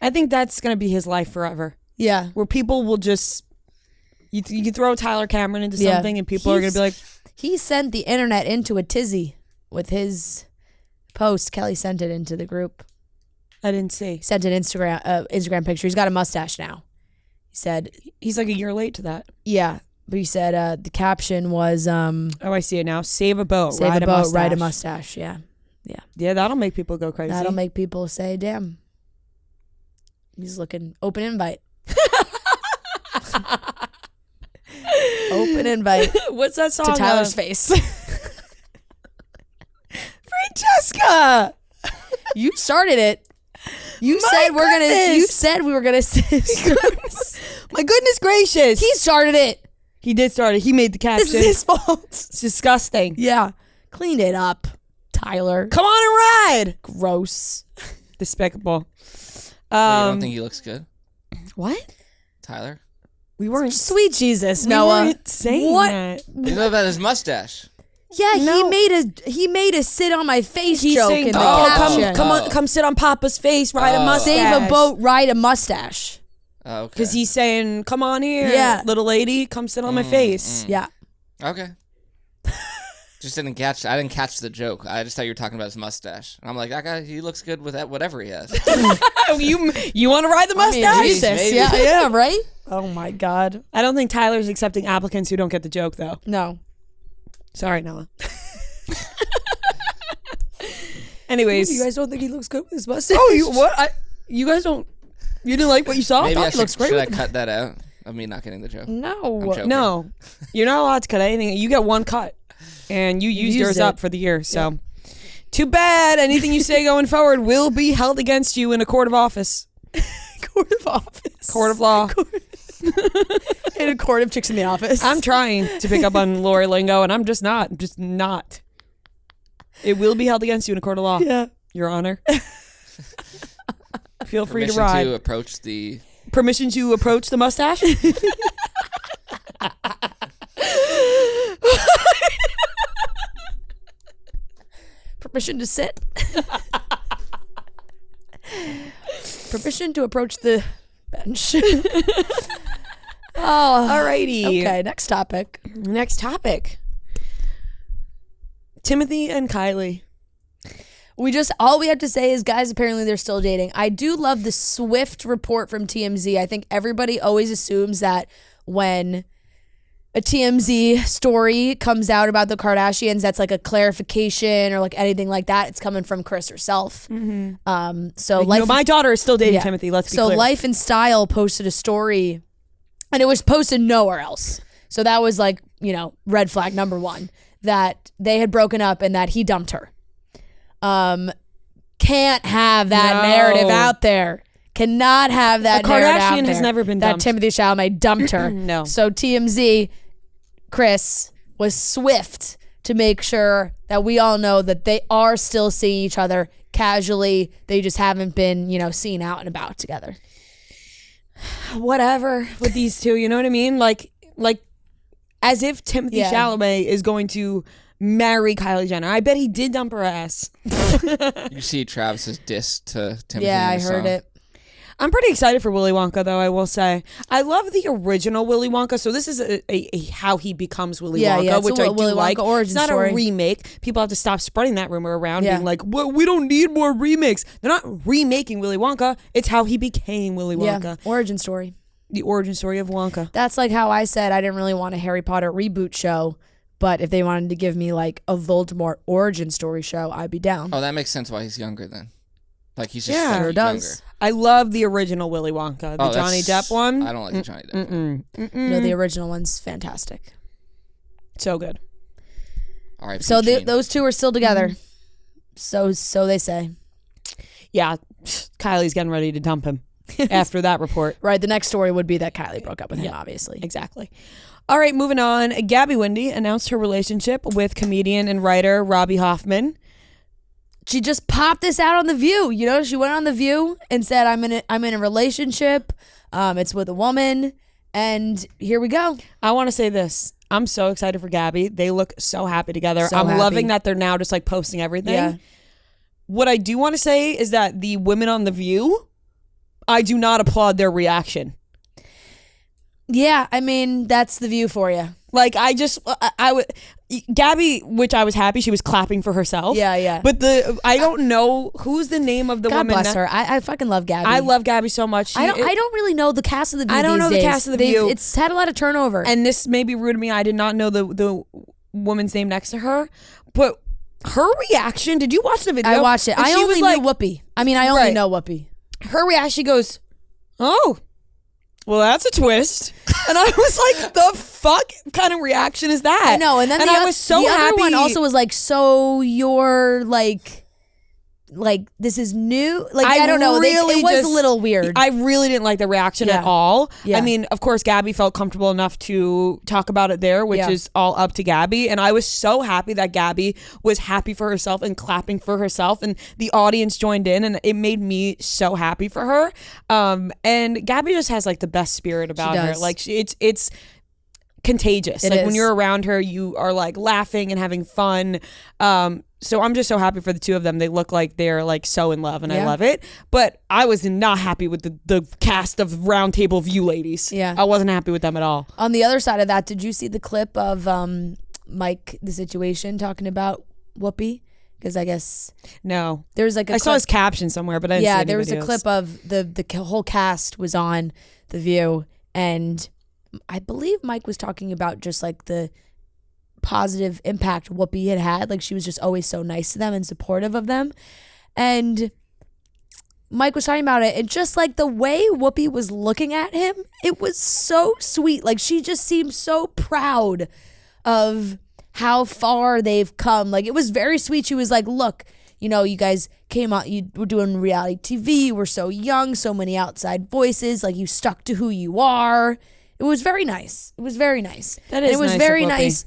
I think that's going to be his life forever. yeah. Where people will just, you can throw Tyler Cameron into Yeah. something and people are going to be like, He sent the internet into a tizzy with his post. Kelly sent it into the group. I didn't see. Sent an Instagram picture. He's got a mustache now. He said, He's like a year late to that. yeah. But he said the caption was Oh, I see it now. Save a boat, save ride a a boat, mustache. ride a mustache. Yeah. Yeah, that'll make people go crazy. That'll make people say, damn. He's looking, open invite. Open invite What's that song? to Tyler's face. Francesca. You started it. You My said we're gonna. You goodness. said we were gonna. My goodness gracious. He started it. He did start it. He made the caption. This is his fault. It's disgusting. Yeah, cleaned it up. Tyler. Come on and ride. Gross. Despicable. Wait, you don't think he looks good, What? Tyler? We weren't Sweet Jesus, we Noah. weren't saying What? that. You know about his mustache? Yeah, No. he made a sit on my face He's joke saying, in the "Oh, caption. come sit on Papa's face, ride a Oh. mustache." Save a boat, ride a mustache. Oh, okay. Because he's saying, "Come on here, Yeah. little lady, come sit on my face." Yeah. Okay. Just didn't catch. I didn't catch the joke. I just thought you were talking about his mustache. And I'm like, that guy. He looks good with that. Whatever he has. You want to ride the I mean, mustache? Jesus. maybe. Yeah, right? Oh my God. I don't think Tyler's accepting applicants who don't get the joke, though. No. Sorry, Noah. Anyways, You guys don't think he looks good with his mustache? oh, you what? You guys don't. You didn't like what you saw? Maybe I he looks great should I with cut that out of me not getting the joke? No. I'm joking. No, you're not allowed to cut anything. You get one cut, and you used yours it. up for the year. So, too bad. Anything you say going forward will be held against you in a court of office, Court of office. court of law. In a court of chicks in the office. I'm trying to pick up on Lori lingo, and I'm just not. It will be held against you in a court of law. Yeah. Your Honor. Feel free to Permission ride. to approach the. Permission to approach the mustache? Permission to sit. Permission to approach the bench. Oh. Alrighty. Okay, next topic. Next topic. Timothée and Kylie. All we have to say is, guys, apparently they're still dating. I do love the swift report from TMZ. I think everybody always assumes that when a TMZ story comes out about the Kardashians, that's like a clarification or like anything like that. It's coming from Kris herself. So My daughter is still dating Yeah. Timothée. Let's be So clear. Life and Style posted a story, and it was posted nowhere else. So that was like, red flag number one, that they had broken up and that he dumped her. Can't have that narrative out there. Cannot have that narrative out there. Kardashian has never been dumped. That Timothée Chalamet dumped her. No. So TMZ, Kris was swift to make sure that we all know that they are still seeing each other casually. They just haven't been, seen out and about together. Whatever with these two, you know what I mean? Like as if Timothée Chalamet is going to marry Kylie Jenner. I bet he did dump her ass. You see Travis's diss to Timothée. Yeah, in I the heard song. it. I'm pretty excited for Willy Wonka, though, I will say. I love the original Willy Wonka. So this is a how he becomes Willy Wonka, it's which a I do Willy Wonka like. origin It's not story. a remake. People have to stop spreading that rumor around, Yeah. being like, well, we don't need more remakes. They're not remaking Willy Wonka. It's how he became Willy Wonka. Yeah, origin story. The origin story of Wonka. That's like how I said I didn't really want a Harry Potter reboot show, but if they wanted to give me like a Voldemort origin story show, I'd be down. Oh, that makes sense why he's younger then. Like he's just Yeah, like sure does. younger. I love the original Willy Wonka, the Oh, Johnny that's- Depp one. I don't like the Johnny Depp one. No, the original one's fantastic. So good. All right. So those two are still together. So they say. Yeah, Kylie's getting ready to dump him after that report. Right, the next story would be that Kylie broke up with him, obviously. Exactly. All right, moving on. Gabby Windey announced her relationship with comedian and writer Robbie Hoffman. She just popped this out on The View. She went on The View and said, I'm in a relationship. It's with a woman. And here we go. I want to say this. I'm so excited for Gabby. They look so happy together. So I'm happy. loving that they're now just like posting everything. Yeah. What I do want to say is that the women on The View, I do not applaud their reaction. Yeah, I mean, that's The View for you. Like, I would, Gabby, which I was happy, she was clapping for herself. Yeah. But I don't know who's the name of the God woman. bless her. I fucking love Gabby. I love Gabby so much. I don't really know the cast of The View. I don't these know the days. cast of The View. It's had a lot of turnover. And this may be rude to me. I did not know the woman's name next to her. But her reaction, did you watch the video? I watched it. And I she only was knew Whoopi. I mean, I only Right. know Whoopi. Her reaction, she goes, oh, well, that's a twist. And I was like, the fuck kind of reaction is that? I know. And then I was so the happy. other one also was like, so you're like, like this is new. Like I don't know. It was a little weird. I really didn't like the reaction at all. Yeah. I mean, of course, Gabby felt comfortable enough to talk about it there, which is all up to Gabby. And I was so happy that Gabby was happy for herself and clapping for herself, and the audience joined in, and it made me so happy for her. And Gabby just has like the best spirit about her. Like it's contagious. Like when you're around her, you are like laughing and having fun. So I'm just so happy for the two of them. They look like they're like so in love, and I love it. But I was not happy with the cast of Round Table View ladies. Yeah, I wasn't happy with them at all. On the other side of that, did you see the clip of Mike the Situation talking about Whoopi? Because I guess no, there's like I saw his caption somewhere, but I didn't see any there was videos. a clip of the whole cast was on The View, and I believe Mike was talking about just like the positive impact Whoopi had. Like she was just always so nice to them and supportive of them. And Mike was talking about it, and just like the way Whoopi was looking at him, it was so sweet. Like she just seemed so proud of how far they've come. Like it was very sweet. She was like, look, you know, you guys came out, you were doing reality TV, you were so young, so many outside voices, like you stuck to who you are. It was very nice. It was very nice. That is, and it was nice very of nice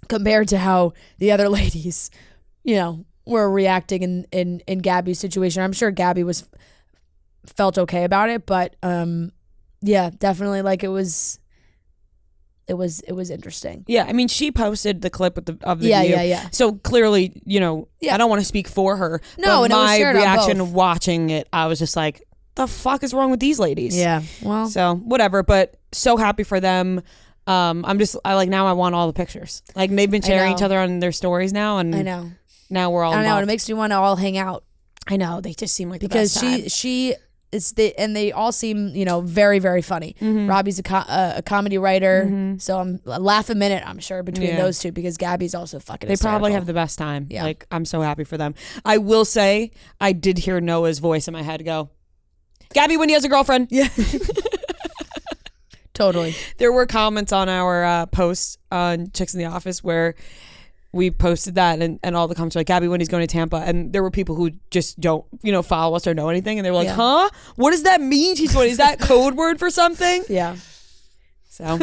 compared to how the other ladies, you know, were reacting in Gabby's situation. I'm sure Gabby felt okay about it, but yeah, definitely like it was interesting. Yeah, I mean, she posted the clip of the View. Yeah. So clearly, you know, I don't want to speak for her. No, but and it was my shared on reaction both. watching it, I was just like, the fuck is wrong with these ladies? Yeah, well, so whatever, but so happy for them. I like now I want all the pictures. Like they've been sharing each other on their stories now, and I know. Now we're all I know, involved. and it makes me want to all hang out. I know, they just seem like because the best she is and they all seem, you know, very, very funny. Robbie's a comedy writer, so I'm a laugh a minute, I'm sure, between those two, because Gabby's also fucking hysterical. They probably have the best time. Yeah. Like I'm so happy for them. I will say I did hear Noah's voice in my head go, Gabby Windey has a girlfriend. Yeah. Totally. There were comments on our post on Chicks in the Office where we posted that, and all the comments were like, Gabby Windey's going to Tampa, and there were people who just don't, you know, follow us or know anything, and they were like, huh? What does that mean? She's going, is that code word for something? Yeah. So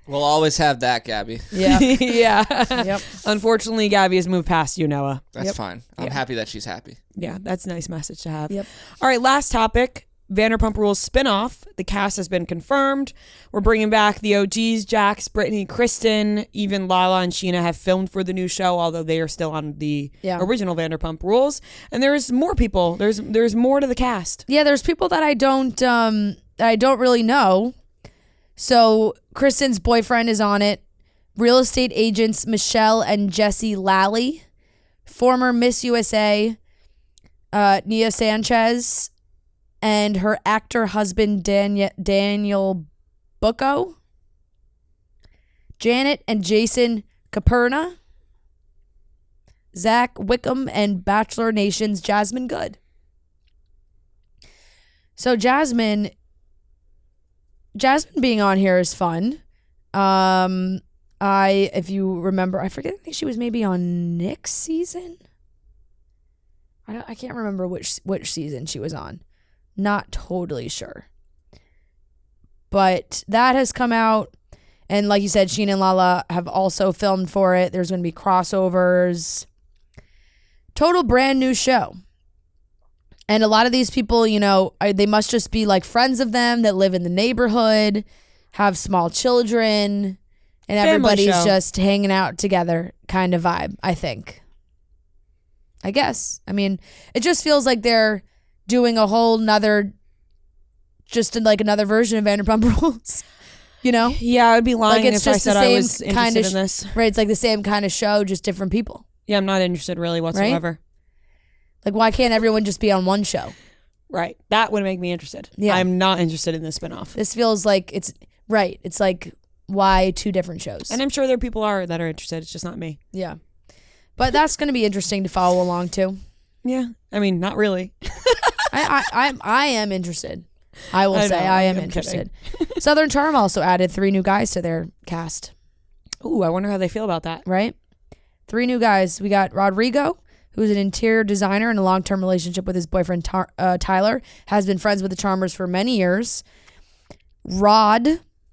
we'll always have that, Gabby. Yeah. Yeah. Yep. Unfortunately, Gabby has moved past you, Noah. That's fine. I'm happy that she's happy. Yeah, that's a nice message to have. Yep. All right, last topic. Vanderpump Rules spinoff. The cast has been confirmed. We're bringing back the OGs, Jax, Brittany, Kristen, even Lala and Sheena have filmed for the new show, although they are still on the original Vanderpump Rules. And there's more people. There's more to the cast. Yeah, there's people that I don't really know. So Kristen's boyfriend is on it. Real estate agents Michelle and Jesse Lally. Former Miss USA Nia Sanchez. And her actor husband, Daniel Bucco. Janet and Jason Caperna. Zach Wickham and Bachelor Nation's Jasmine Good. So Jasmine being on here is fun. If you remember, I think she was maybe on Nick's season. I can't remember which season she was on. Not totally sure. But that has come out, and like you said, Sheena and Lala have also filmed for it. There's going to be crossovers. Total brand new show. And a lot of these people, you know, they must just be like friends of them that live in the neighborhood, have small children, and everybody's just hanging out together kind of vibe, I think. I guess. I mean, it just feels like they're doing a whole nother, just like another version of Vanderpump Rules, you know? Yeah, I'd be lying like it's if I just said the I same was kind interested of in this. Right, it's like the same kind of show, just different people. Yeah, I'm not interested really whatsoever. Right? Like, why can't everyone just be on one show? Right, that would make me interested. Yeah. I'm not interested in this spinoff. This feels like it's like, why two different shows? And I'm sure there are people that are interested, it's just not me. Yeah. But that's going to be interesting to follow along to. Yeah, I mean, not really. I am interested. I will say I am interested. Southern Charm also added 3 new guys to their cast. Ooh, I wonder how they feel about that. Right? 3 new guys. We got Rodrigo, who is an interior designer in a long-term relationship with his boyfriend Tyler, has been friends with the Chalmers for many years. Rod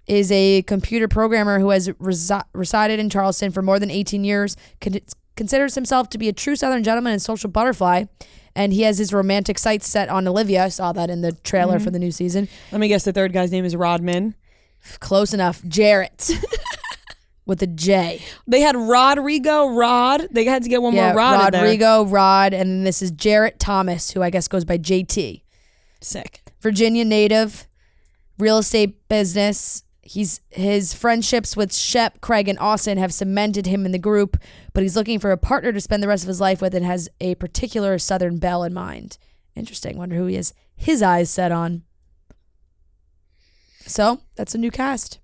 is a computer programmer who has resided in Charleston for more than 18 years, considers himself to be a true Southern gentleman and social butterfly, and he has his romantic sights set on Olivia. I saw that in the trailer for the new season. Let me guess, the third guy's name is Rodman. Close enough. Jarrett. With a J. They had Rod. They had to get one more Rod in there. Rodrigo, Rod, and then this is Jarrett Thomas, who I guess goes by JT. Sick. Virginia native, real estate business. His friendships with Shep, Craig, and Austin have cemented him in the group, but he's looking for a partner to spend the rest of his life with and has a particular Southern belle in mind. Interesting. Wonder who he has his eyes set on. So, that's a new cast.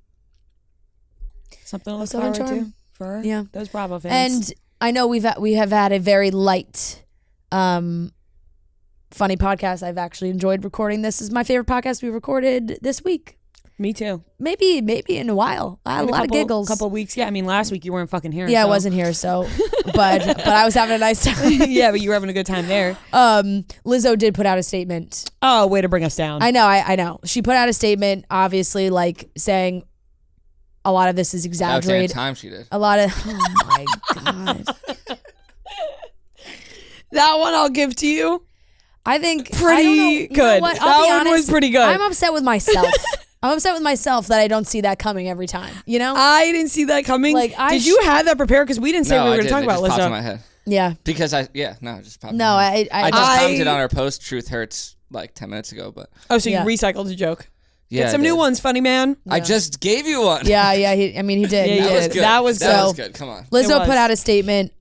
Something to look Southern forward charm. to for Yeah. those Bravo fans. And I know we have had a very light, funny podcast. I've actually enjoyed recording this. This is my favorite podcast we recorded this week. Me too. Maybe in a while. I had a lot of giggles. Couple weeks. Yeah, I mean, last week you weren't fucking here. Yeah, so. I wasn't here, so but I was having a nice time. Yeah, but you were having a good time there. Lizzo did put out a statement. Oh, way to bring us down. I know. She put out a statement, obviously, like saying a lot of this is exaggerated. Time she did. A lot of oh my god. That one I'll give to you. I think Pretty I don't know, you good. know what? I'll That be one honest, was pretty good. I'm upset with myself. I'm upset with myself that I don't see that coming every time. You know? I didn't see that coming. Like, did you have that prepared? Because we didn't say we were going to talk about It just popped in Lizzo. my head. Yeah. Because it just popped in No, my head. I just commented on our post, Truth Hurts, like 10 minutes ago, but Oh, so Yeah. you recycled the joke. yeah. Get some I new did. ones, funny man. I just gave you one. Yeah, he did. Yeah, He That was did. good. That was That was so- good. Come on. Lizzo was. put out a statement.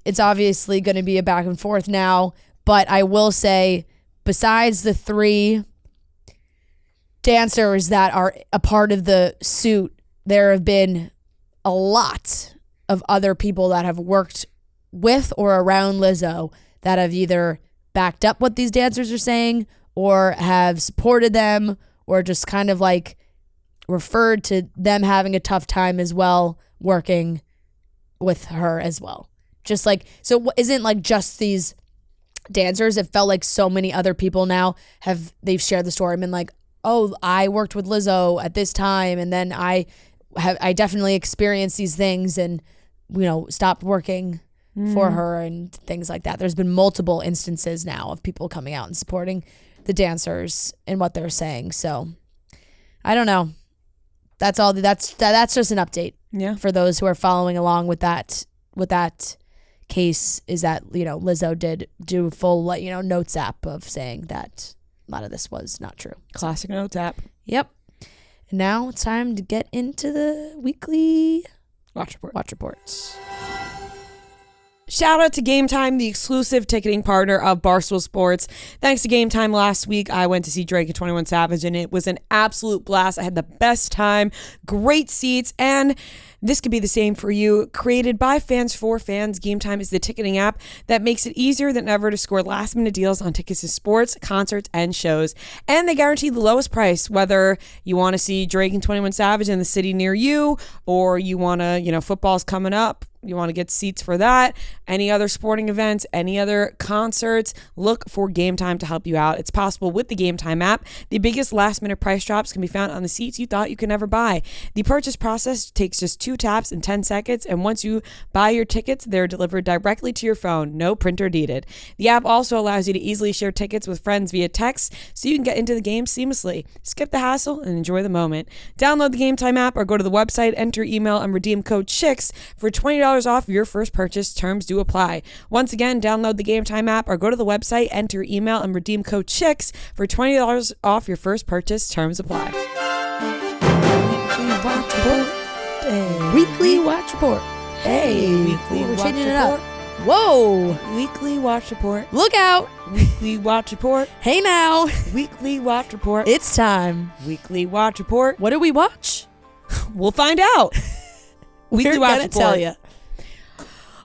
It's obviously going to be a back and forth now, but I will say, besides the 3 dancers that are a part of the suit, there have been a lot of other people that have worked with or around Lizzo that have either backed up what these dancers are saying or have supported them or just kind of like referred to them having a tough time as well working with her as well. Just like, so isn't like just these dancers, it felt like so many other people now they've shared the story and been like, oh, I worked with Lizzo at this time and then I definitely experienced these things and, you know, stopped working for her and things like that. There's been multiple instances now of people coming out and supporting the dancers and what they're saying. So I don't know. That's all. That's just an update. Yeah. For those who are following along with that case, is that, you know, Lizzo did do full, like, you know, notes app of saying that a lot of this was not true. Classic notes app. Yep. And now it's time to get into the weekly Watch reports. Shout out to Game Time, the exclusive ticketing partner of Barstool Sports. Thanks to Game Time last week, I went to see Drake and 21 Savage, and it was an absolute blast. I had the best time, great seats, and this could be the same for you. Created by fans for fans, Game Time is the ticketing app that makes it easier than ever to score last-minute deals on tickets to sports, concerts, and shows. And they guarantee the lowest price, whether you want to see Drake and 21 Savage in the city near you, or you want to, you know, football's coming up, you want to get seats for that, any other sporting events, any other concerts, look for Game Time to help you out. It's possible with the Game Time app. The biggest last-minute price drops can be found on the seats you thought you could never buy. The purchase process takes just 2 taps in 10 seconds, and once you buy your tickets, they're delivered directly to your phone. No printer needed. The app also allows you to easily share tickets with friends via text, so you can get into the game seamlessly. Skip the hassle and enjoy the moment. Download the Game Time app or go to the website, enter email, and redeem code CHICKS for $20 off your first purchase. Terms do apply. Once again, download the Game Time app or go to the website, enter email, and redeem code CHICKS for $20 off your first purchase. Terms apply. Weekly watch report. Hey, Weekly we're watch changing it up. report. Whoa, Weekly watch report. look out. Weekly watch report. Hey now, Weekly watch report. it's time. Weekly watch report. What did we watch? We'll find out. Weekly We're watch gonna report. tell you.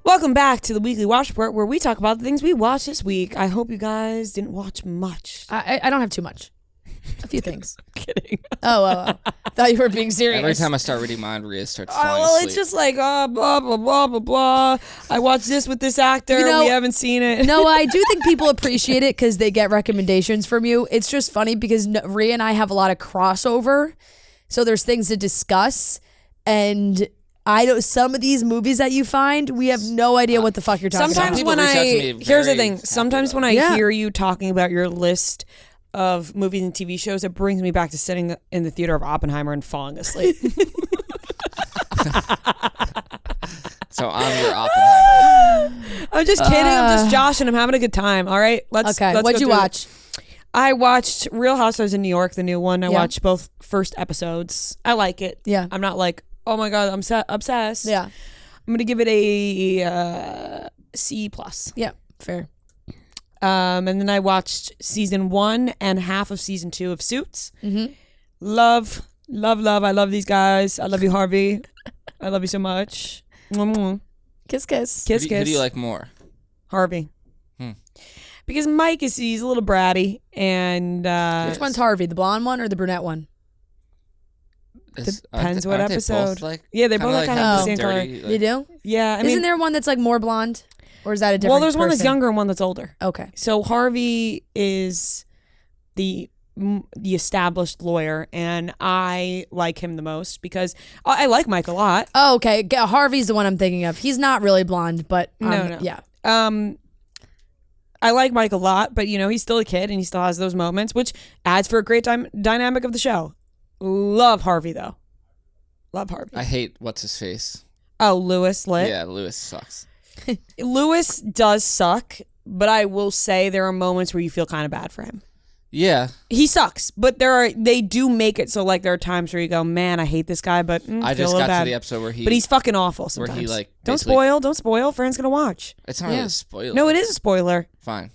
Welcome back to the Weekly Watch Report, where we talk about the things we watched this week. I hope you guys didn't watch much. I don't have too much. A few things. kidding. Oh. Thought you were being serious. Every time I start reading mine, Rhea starts falling Well, asleep. it's just like blah blah blah blah blah. I watched this with this actor. We haven't seen it. No, I do think people appreciate it because they get recommendations from you. It's just funny because Rhea and I have a lot of crossover, so there's things to discuss, and I know some of these movies that you find, we have no idea what the fuck you're talking Sometimes about. when People reach out to me here's the very thing. happy Sometimes about when it. I hear you talking about your list of movies and TV shows, it brings me back to sitting in the theater of Oppenheimer and falling asleep. So I'm your Oppenheimer. I'm just kidding. I'm just joshing. I'm having a good time. All right. Let's What'd go you through watch? it. I watched Real Housewives in New York, the new one. I Yeah. watched both first episodes. I like it. Yeah. I'm not like, oh my God, I'm obsessed. Yeah. I'm gonna give it a C+. Yeah. Fair. And then I watched season 1 and half of season 2 of Suits. Mm-hmm. Love. I love these guys. I love you, Harvey. I love you so much. Mwah. Kiss. Kiss, Who kiss. do you like more? Harvey. Because Mike he's a little bratty, and Which one's Harvey? The blonde one or the brunette one? Depends what aren't they episode. both, like, Yeah, they both kinda like kind of the Oh. same color. dirty, They do? Yeah, I mean, Isn't there one that's like more blonde? Or is that a different well, there's one that's person? younger and one that's older. Okay. So Harvey is the established lawyer, and I like him the most because I like Mike a lot. Oh, okay. Harvey's the one I'm thinking of. He's not really blonde, but No. yeah. I like Mike a lot, but he's still a kid and he still has those moments, which adds for a great dynamic of the show. Love Harvey though. Love Harvey. I hate what's his face. Oh, Lewis Lit. Yeah, Lewis sucks. Lewis does suck, but I will say there are moments where you feel kind of bad for him. Yeah, He sucks, but they do make it so like there are times where you go, man, I hate this guy, but I feel a just little got bad. to the episode where he. But he's fucking awful where sometimes. he like don't basically- spoil. Friends gonna watch. It's not really a spoiler. No, it is a spoiler. Fine.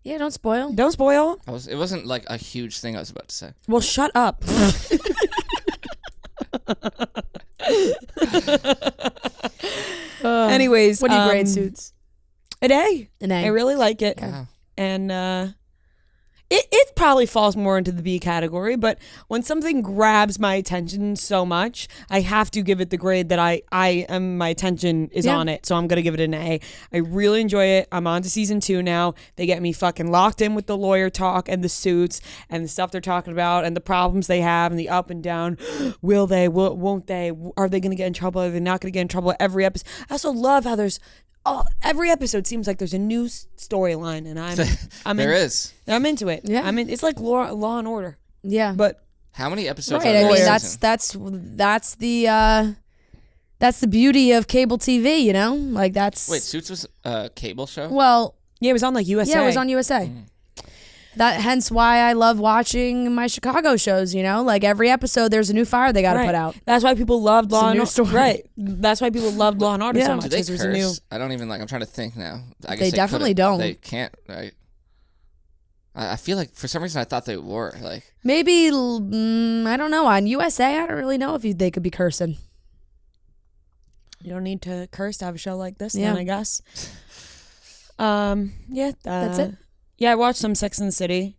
Yeah, don't spoil. Don't spoil. It wasn't like a huge thing I was about to say. Well, shut up. Anyways, What do you grade Suits? An A. An A. I really like it, Wow. and it probably falls more into the B category. But when something grabs my attention so much, I have to give it the grade that I am. My attention is Yeah. on it, so I'm gonna give it an A. I really enjoy it. I'm on to season 2 now. They get me fucking locked in with the lawyer talk and the suits and the stuff they're talking about and the problems they have and the up and down. Will they? Won't they? Are they gonna get in trouble? Are they not gonna get in trouble? Every episode. I also love how there's. Every episode seems like there's a new storyline, and There is. I'm into it. Yeah. I mean, it's like Law and Order, Yeah. but How many episodes Right. are I there? mean, this that's season? that's the beauty of cable TV, Like that's Wait, Suits was a cable show? well, yeah, it was on like USA. yeah, it was on USA. That hence why I love watching my Chicago shows, Like every episode there's a new fire they got to Right. put out. That's why people loved Law a and new Order. story. Right. That's why people loved Law and Order Yeah. so Do much. Do they because there was a new. curse? I don't even I'm trying to think now. I guess They definitely couldn't. don't. They can't, right? I feel like for some reason I thought they were like. Maybe I don't know. On USA, I don't really know if they could be cursing. You don't need to curse to have a show like this, Yeah. then I guess. Yeah. That's it. Yeah, I watched some Sex and the City.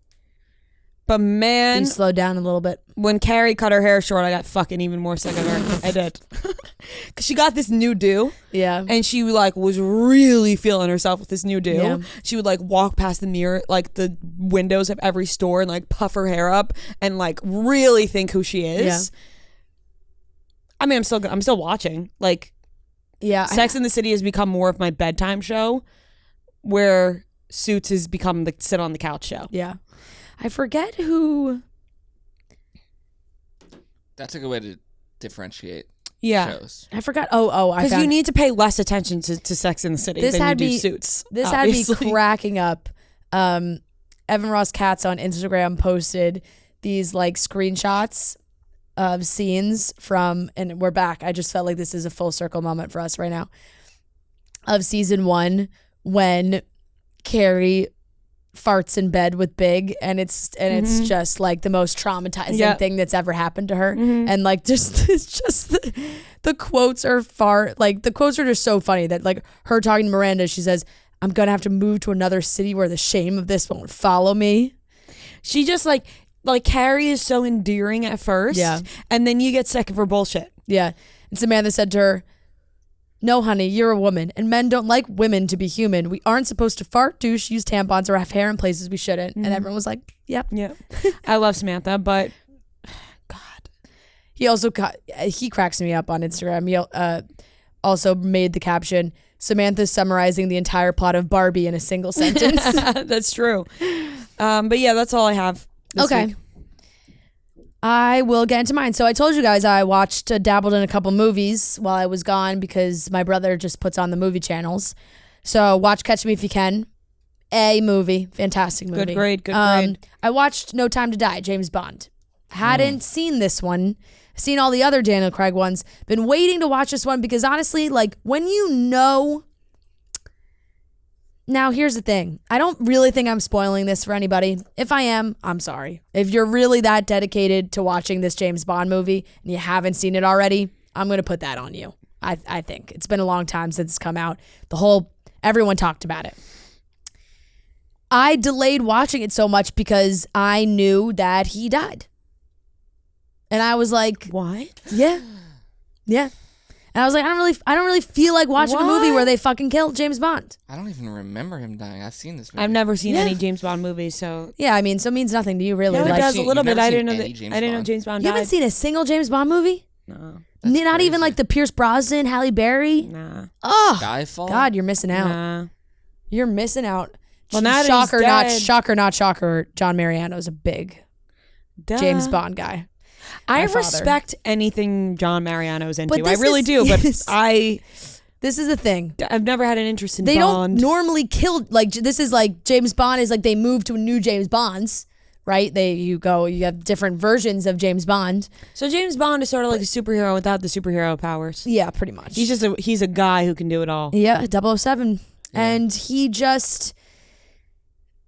But man, You slow down a little bit. when Carrie cut her hair short, I got fucking even more sick of her. I did. Because she got this new do. Yeah. And she was really feeling herself with this new do. Yeah. She would walk past the mirror, the windows of every store and puff her hair up and really think who she is. Yeah. I mean, I'm still watching. Yeah. Sex and the City has become more of my bedtime show, where Suits has become the sit on the couch show. Yeah. I forget who. That's a good way to differentiate Yeah. shows. I forgot. I Because found you need to pay less attention to Sex and the City This than you had do me- Suits. This obviously. had me cracking up. Evan Ross Katz on Instagram posted these screenshots of scenes from, and we're back. I just felt like this is a full circle moment for us right now, of season 1 when Carrie farts in bed with Big, and it's just the most traumatizing Yeah. thing that's ever happened to her. And just it's just the quotes are the quotes are just so funny that her talking to Miranda, she says, "I'm gonna have to move to another city where the shame of this won't follow me." She just like Carrie is so endearing at first. Yeah. And then you get sick of her bullshit. Yeah. And Samantha said to her, "No, honey, you're a woman, and men don't like women to be human. We aren't supposed to fart, douche, use tampons, or have hair in places we shouldn't." And everyone was like, "Yep." Yeah. I love Samantha, but God. He also he cracks me up on Instagram. He also made the caption, "Samantha's summarizing the entire plot of Barbie in a single sentence." That's true. But yeah, that's all I have this week. I will get into mine. So I told you guys I dabbled in a couple movies while I was gone because my brother just puts on the movie channels. So watch Catch Me If You Can. A movie. Fantastic movie. Good grade. Good grade. I watched No Time to Die, James Bond. Hadn't seen this one. Seen all the other Daniel Craig ones. Been waiting to watch this one because honestly, like when you know... Now, here's the thing. I don't really think I'm spoiling this for anybody. If I am, I'm sorry. If you're really that dedicated to watching this James Bond movie and you haven't seen it already, I'm going to put that on you. I think. It's been a long time since it's come out. Everyone talked about it. I delayed watching it so much because I knew that he died. And I was like, what? Yeah. And I was like, I don't really feel like watching a movie where they fucking killed James Bond. I don't even remember him dying. I've seen this movie. I've never seen any James Bond movies, so yeah, I mean, so it means nothing to you, really. no, it like, does a little bit. I didn't know James James Bond died. You haven't seen a single James Bond movie? No. Not even like the Pierce Brosnan, Halle Berry? Nah. Oh, Skyfall? God, you're missing out. Nah. You're missing out. Well, now that shocker, he's not dead. shocker. John Mariano's a big James Bond guy. I My father. respect anything John Mariano's into. But I this really is- do, but yes. This is the thing. I've never had an interest in They Bond. don't normally kill, like, this is like James Bond is like they move to a new James Bonds, right? You have different versions of James Bond. So James Bond is sort of like a superhero without the superhero powers. Yeah, pretty much. He's a guy who can do it all. Yeah, 007. Yeah.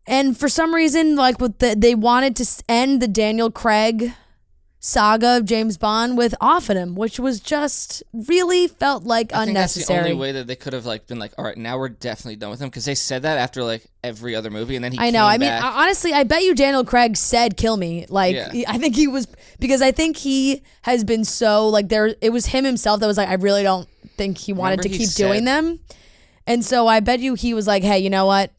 And for some reason, like they wanted to end the Daniel Craig saga of James Bond with off of him, which was just really felt like unnecessary. I think that's the only way that they could have like been like, all right, now we're definitely done with him, because they said that after like every other movie, and then he I know. came I mean, back. honestly, I bet you Daniel Craig said "kill me." Like, Yeah. I think he was, because I think he has been so like it was him himself that was like, I really don't think he wanted Remember to he keep said- doing them, and so I bet you he was like, hey, you know what?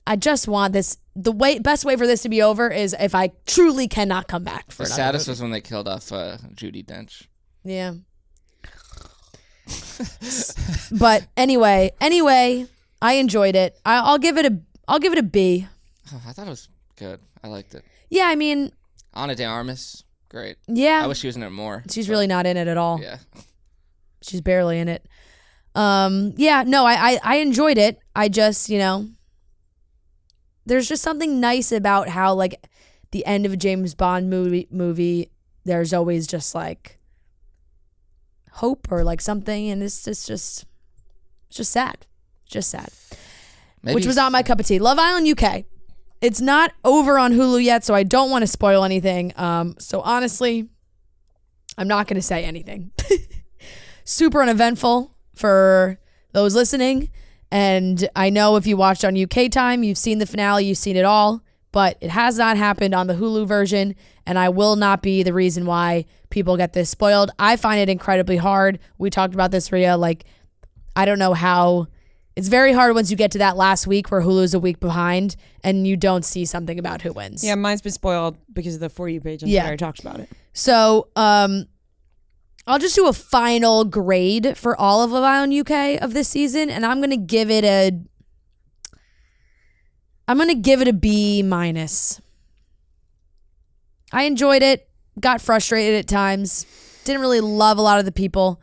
I just want this. The best way for this to be over is if I truly cannot come back for The another saddest movie. was when they killed off Judi Dench. Yeah. But anyway, I enjoyed it. I'll give it a B. Oh, I thought it was good. I liked it. Yeah, I mean, Ana de Armas, great. yeah. I wish she was in it more. She's really not in it at all. Yeah. She's barely in it. Yeah, no, I enjoyed it. I just, there's just something nice about how like the end of a James Bond movie there's always just like hope or like something, and it's just sad. Just sad. Maybe Which was not my cup of tea. Love Island UK. It's not over on Hulu yet, so I don't want to spoil anything. So honestly, I'm not going to say anything. Super uneventful for those listening. And I know if you watched on UK time, you've seen the finale, you've seen it all, but it has not happened on the Hulu version, and I will not be the reason why people get this spoiled. I find it incredibly hard. We talked about this, Rhea. Like, I don't know how. It's very hard once you get to that last week where Hulu's a week behind and you don't see something about who wins. Yeah, mine's been spoiled because of the For You page. I'm sorry, I talked about it. So, I'll just do a final grade for all of Love Island UK of this season, and I'm gonna give it a B minus. I enjoyed it, got frustrated at times, didn't really love a lot of the people,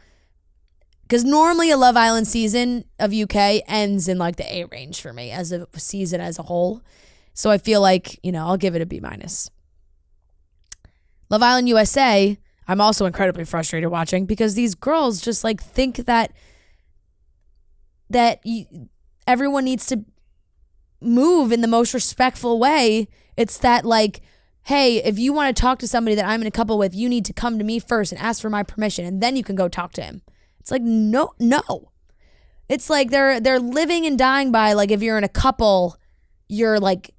because normally a Love Island season of UK ends in like the A range for me as a season as a whole. So I feel like, I'll give it a B minus. Love Island USA, I'm also incredibly frustrated watching because these girls just like think that everyone needs to move in the most respectful way. It's that like, hey, if you want to talk to somebody that I'm in a couple with, you need to come to me first and ask for my permission, and then you can go talk to him. It's like, no. It's like they're living and dying by like, if you're in a couple, you're like,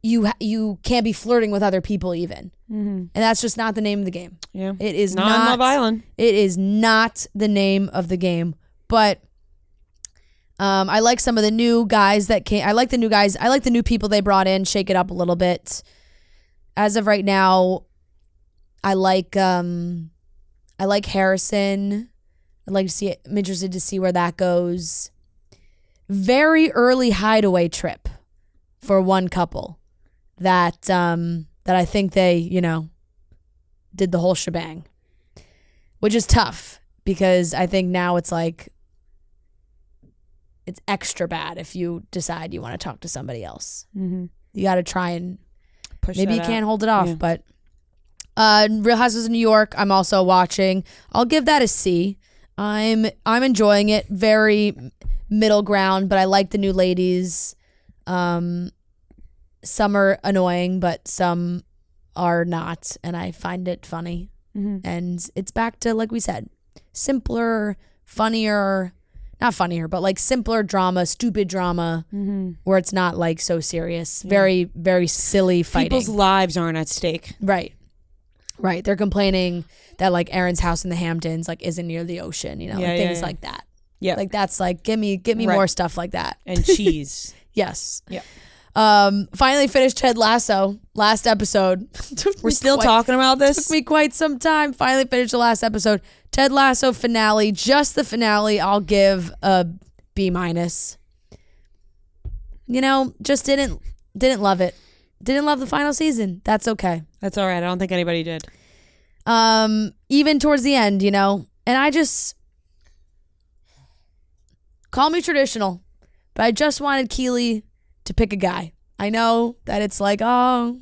you can't be flirting with other people even. And that's just not the name of the game. Yeah. It is not in Love Island. It is not the name of the game. But I like some of the new guys that came. I like the new guys. I like the new people they brought in. Shake it up a little bit. As of right now, I like Harrison. I'm interested to see where that goes. Very early hideaway trip for one couple that I think they, did the whole shebang, which is tough because I think now it's like it's extra bad if you decide you want to talk to somebody else. You got to try and Push maybe you that can't out. hold it off, Yeah. but Real Housewives of New York, I'm also watching. I'll give that a C. I'm enjoying it. Very middle ground, but I like the new ladies. Some are annoying, but some are not, and I find it funny. And it's back to, like we said, simpler, funnier, not funnier, but like simpler drama, stupid drama, where it's not like so serious. Very, very silly fighting. People's lives aren't at stake. Right. They're complaining that like Aaron's house in the Hamptons like isn't near the ocean, things like that. Yeah. Like that's like give me Right. more stuff like that. And cheese. Yes. Yeah. Finally finished Ted Lasso. Last episode. We're still talking about this? Took me quite some time. Finally finished the last episode. Ted Lasso finale. Just the finale. I'll give a B-. Just didn't love it. Didn't love the final season. That's okay. That's all right. I don't think anybody did. Even towards the end, and I just call me traditional, but I just wanted Keely to pick a guy. I know that it's like, oh,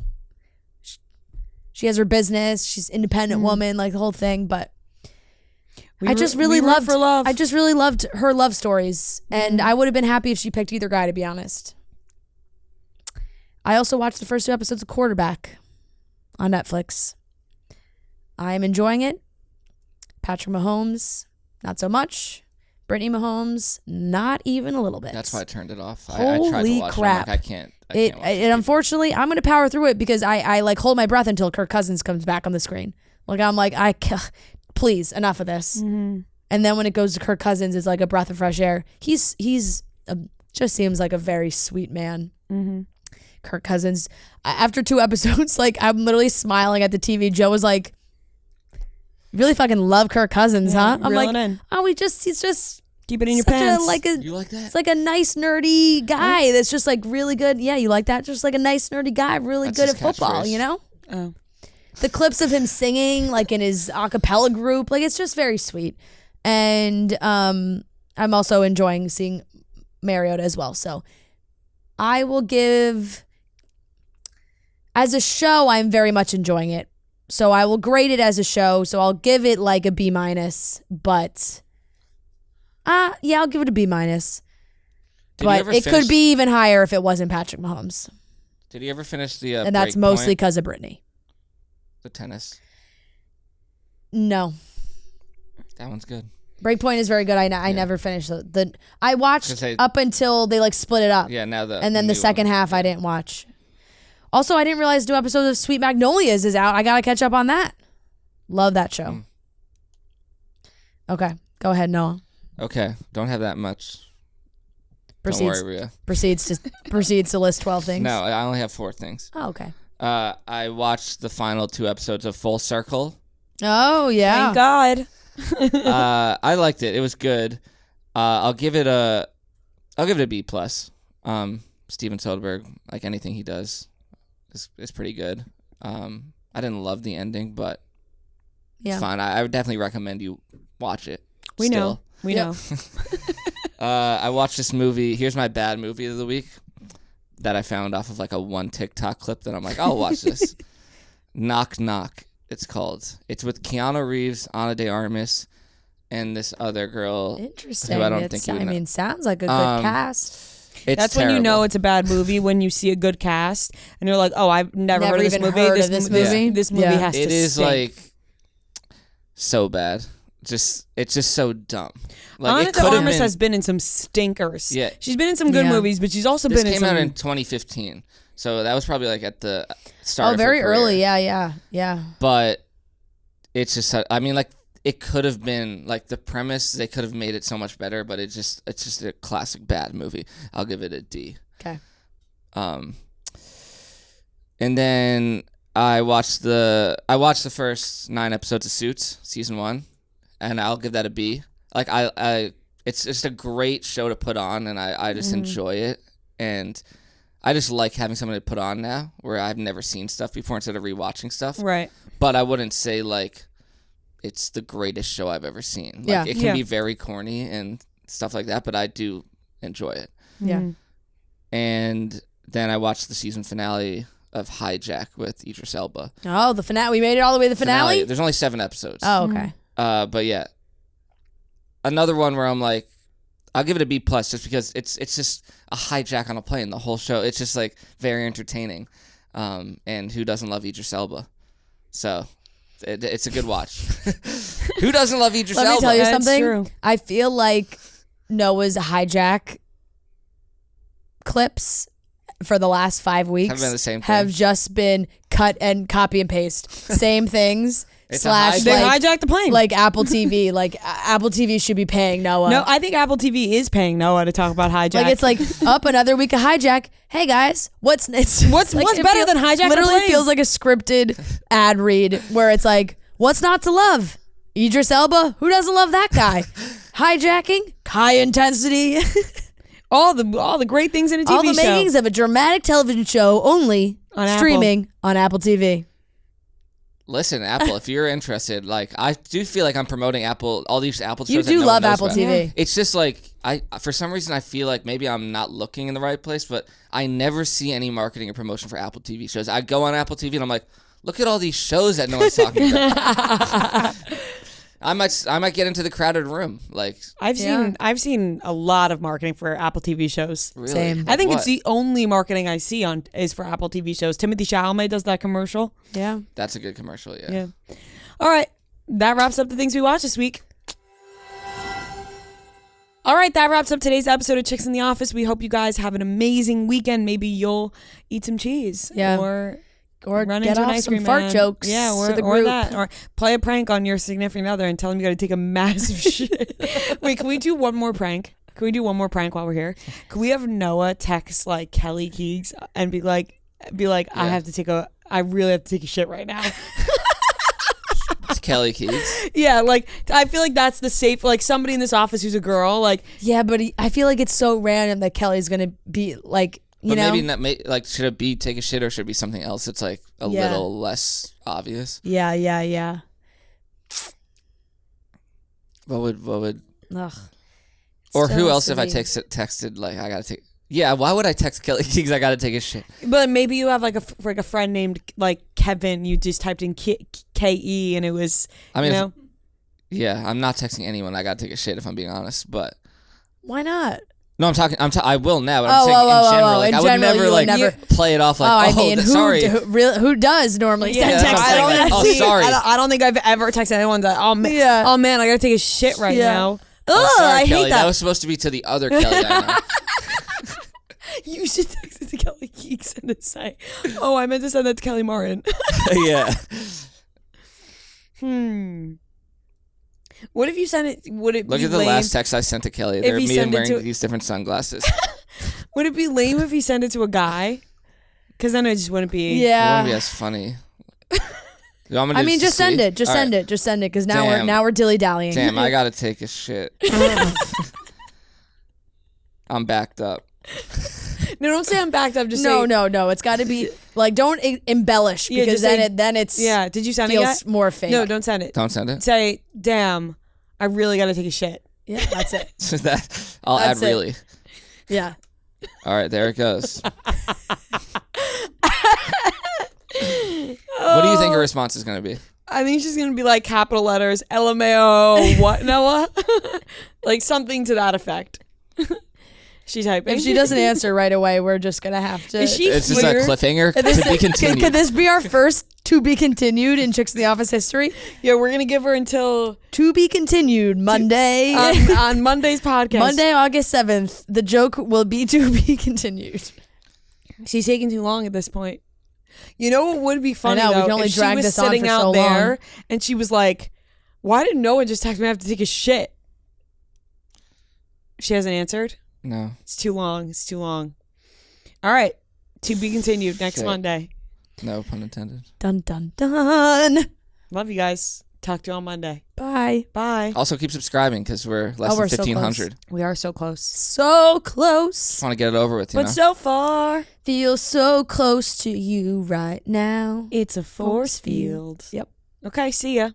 she has her business, she's an independent woman, like the whole thing, but I just really loved her love stories, and I would have been happy if she picked either guy, to be honest. I also watched the first 2 episodes of Quarterback on Netflix. I am enjoying it. Patrick Mahomes, not so much. Brittany Mahomes, not even a little bit. That's why I turned it off. I Holy tried to watch crap. it. I'm like, I can't watch It unfortunately, I'm going to power through it because I like hold my breath until Kirk Cousins comes back on the screen. Like I'm like, please, enough of this. And then when it goes to Kirk Cousins, it's like a breath of fresh air. He's just seems like a very sweet man. Kirk Cousins. After 2 episodes, like I'm literally smiling at the TV. Joe was like, "Really fucking love Kirk Cousins, huh?" I'm like, in. "Oh, he's just Keep it in your such pants. You like that? It's like a nice nerdy guy that's just like really good. Yeah, you like that? Just like a nice nerdy guy, really That's good his at football. catchphrase. Oh. The clips of him singing like in his a cappella group, like it's just very sweet. And I'm also enjoying seeing Mariota as well. So I will give, as a show, I'm very much enjoying it. So I will grade it as a show. So I'll give it like a B-, but yeah, I'll give it a B-. But it could be even higher if it wasn't Patrick Mahomes. Did you ever finish the And that's mostly because of Brittany. the tennis? No. That one's good. Breakpoint is very good. I never finished the I watched up until they like split it up. Yeah, now and then the second half I didn't watch. Also, I didn't realize new episodes of Sweet Magnolias is out. I gotta catch up on that. Love that show. Okay, go ahead, Noah. Okay, don't have that much. Proceeds, Don't worry, Rhea. proceeds to list 12 things. No, I only have 4 things. Oh, okay. I watched the final 2 episodes of Full Circle. Oh yeah. Thank God. I liked it. It was good. I'll give it a B+. Steven Soderbergh, like anything he does, is pretty good. I didn't love the ending, but it's fine. I would definitely recommend you watch it. We know. I watched this movie. Here's my bad movie of the week that I found off of like a one TikTok clip that I'm like, I'll watch this. Knock Knock, it's called. It's with Keanu Reeves, Ana de Armas, and this other girl. Interesting. Who I don't think you would know. Sounds like a good cast. That's terrible. when you know it's a bad movie, when you see a good cast and you're like, oh, I've never heard of this even movie. heard of this movie. This movie Yeah. has to It is stink. like so bad. It's just so dumb. Like Ana it de could have Armas been. has been in some stinkers. Yeah. She's been in some good Yeah. movies, but she's also This been in came some. out in 2015, So that was probably like at the start. Oh, of her very career. early. Yeah. But it's just, I mean, like it could have been like the premise. They could have made it so much better, but it's just a classic bad movie. I'll give it a D. Okay. And then I watched the first 9 episodes of Suits season 1, and I'll give that a B. Like it's just a great show to put on, and I just enjoy it, and I just like having something to put on now where I've never seen stuff before instead of rewatching stuff. Right. But I wouldn't say like it's the greatest show I've ever seen. Like, Yeah. it can be very corny and stuff like that, but I do enjoy it. Yeah. And then I watched the season finale of Hijack with Idris Elba. Oh, the finale. We made it all the way to the finale? There's only 7 episodes. Oh, okay. But yeah, another one where I'm like, I'll give it a B plus just because it's just a hijack on a plane. The whole show, it's just like very entertaining. And who doesn't love Idris Elba? So it's a good watch. Who doesn't love Idris Elba? Let me tell you That's something. true. I feel like Noah's hijack clips for the last 5 weeks Have been the same thing. have just been cut and copy and paste. Same things. It's slash a They like, hijacked the plane. like Apple TV. Like Apple TV should be paying Noah. no, I think Apple TV is paying Noah to talk about hijack. Like it's like up another week of hijack. Hey guys, what's What's it better than hijack the Literally plane? feels like a scripted ad read where it's like, what's not to love? Idris Elba, who doesn't love that guy? Hijacking, high intensity, all the great things in a TV all the show. makings of a dramatic television show only On Apple. streaming on Apple TV. Listen, Apple, if you're interested, like I do feel like I'm promoting Apple, all these Apple shows. You that do no love one knows Apple about. TV. It's just like for some reason I feel like maybe I'm not looking in the right place, but I never see any marketing or promotion for Apple TV shows. I go on Apple TV and I'm like, look at all these shows that no one's talking about. I might get into the crowded room. Like I've seen a lot of marketing for Apple TV shows. really, Same. I think What? it's the only marketing I see is for Apple TV shows. Timothée Chalamet does that commercial. Yeah. That's a good commercial. Yeah. Yeah. All right. That wraps up the things we watched this week. All right, that wraps up today's episode of Chicks in the Office. We hope you guys have an amazing weekend. Maybe you'll eat some cheese. Yeah. Or run get into an off ice some cream fart man. jokes Yeah, or, to the or group. that. Or play a prank on your significant other and tell them you got to take a massive shit. Wait, can we do one more prank? Can we do one more prank while we're here? Can we have Noah text like Kelly Keegs and be like, I really have to take a shit right now. It's Kelly Keegs. Yeah, like I feel like that's the safe, like somebody in this office who's a girl, like Yeah, but I feel like it's so random that Kelly's gonna be like, you But know. maybe not. Like, should it be take a shit or should it be something else? It's like a Yeah. little less obvious. Yeah. What would? Ugh. Or Still who has else to if I be. texted like I gotta take? Yeah, why would I text Kelly Keegs? I gotta take a shit. but maybe you have like a friend named like Kevin. You just typed in K-E and it was, I mean, you know. yeah, I'm not texting anyone. I gotta take a shit if I'm being honest. But Why not? no, I'm talking. I will now. But I'm saying in general. Like in I would general, never you like would never- play it off like. I mean, sorry. who does normally Yeah, send that's text what I'm like saying, that? like, oh, sorry. I don't think I've ever texted anyone that. Oh man, Yeah. oh man, I gotta take a shit right Yeah. now. Oh, Ugh, sorry, I Kelly. hate that. was supposed to be to the other Kelly. I know. You should text it to Kelly Keegs and then say, "Oh, I meant to send that to Kelly Martin." Yeah. What if you send it? Would it Look be at the lame? last text I sent to Kelly. If They're he me sent and it wearing to- these different sunglasses. Would it be lame if you send it to a guy? Because then it just wouldn't be. It Yeah. wouldn't be as funny. You want me to I mean, just send see? it. Just All send right. it. Just send it. Because Damn. now we're dilly dallying. Damn, I gotta take a shit. I'm backed up. No, don't say I'm backed up. Just No, say, no. It's got to be like don't embellish Yeah, because just say- then it's Yeah. Did you send it feels yet? more fake. No, don't send it. Don't send it. Say, damn, I really gotta take a shit. Yeah, that's it. I'll add That's it. really. Yeah. All right, there it goes. What do you think her response is gonna be? I think she's gonna be like capital letters, LMAO, what, Noah? Like something to that effect. She typing. If she doesn't answer right away, we're just gonna have to. Is she It's just a weird? cliffhanger Could this, to be continued. could this be our first to be continued in Chicks in the Office history? Yeah, we're gonna give her until To be continued Monday. on Monday's podcast. Monday, August 7th. The joke will be to be continued. She's taking too long at this point. You know what would be funny, I know, we though? can only if she drag was this on sitting for out so there long. and she was like, why didn't no one just text me I have to take a shit? She hasn't answered? No. It's too long. It's too long. All right. To be continued next Shit. Monday. No pun intended. Dun, dun, dun. Love you guys. Talk to you on Monday. Bye. Bye. Also, keep subscribing because we're less Oh, than we're so close. 1,500. We are so close. So close. Just want to get it over with, you But know? so far, Feel so close to you right now. it's a force field. Yep. Okay, see ya.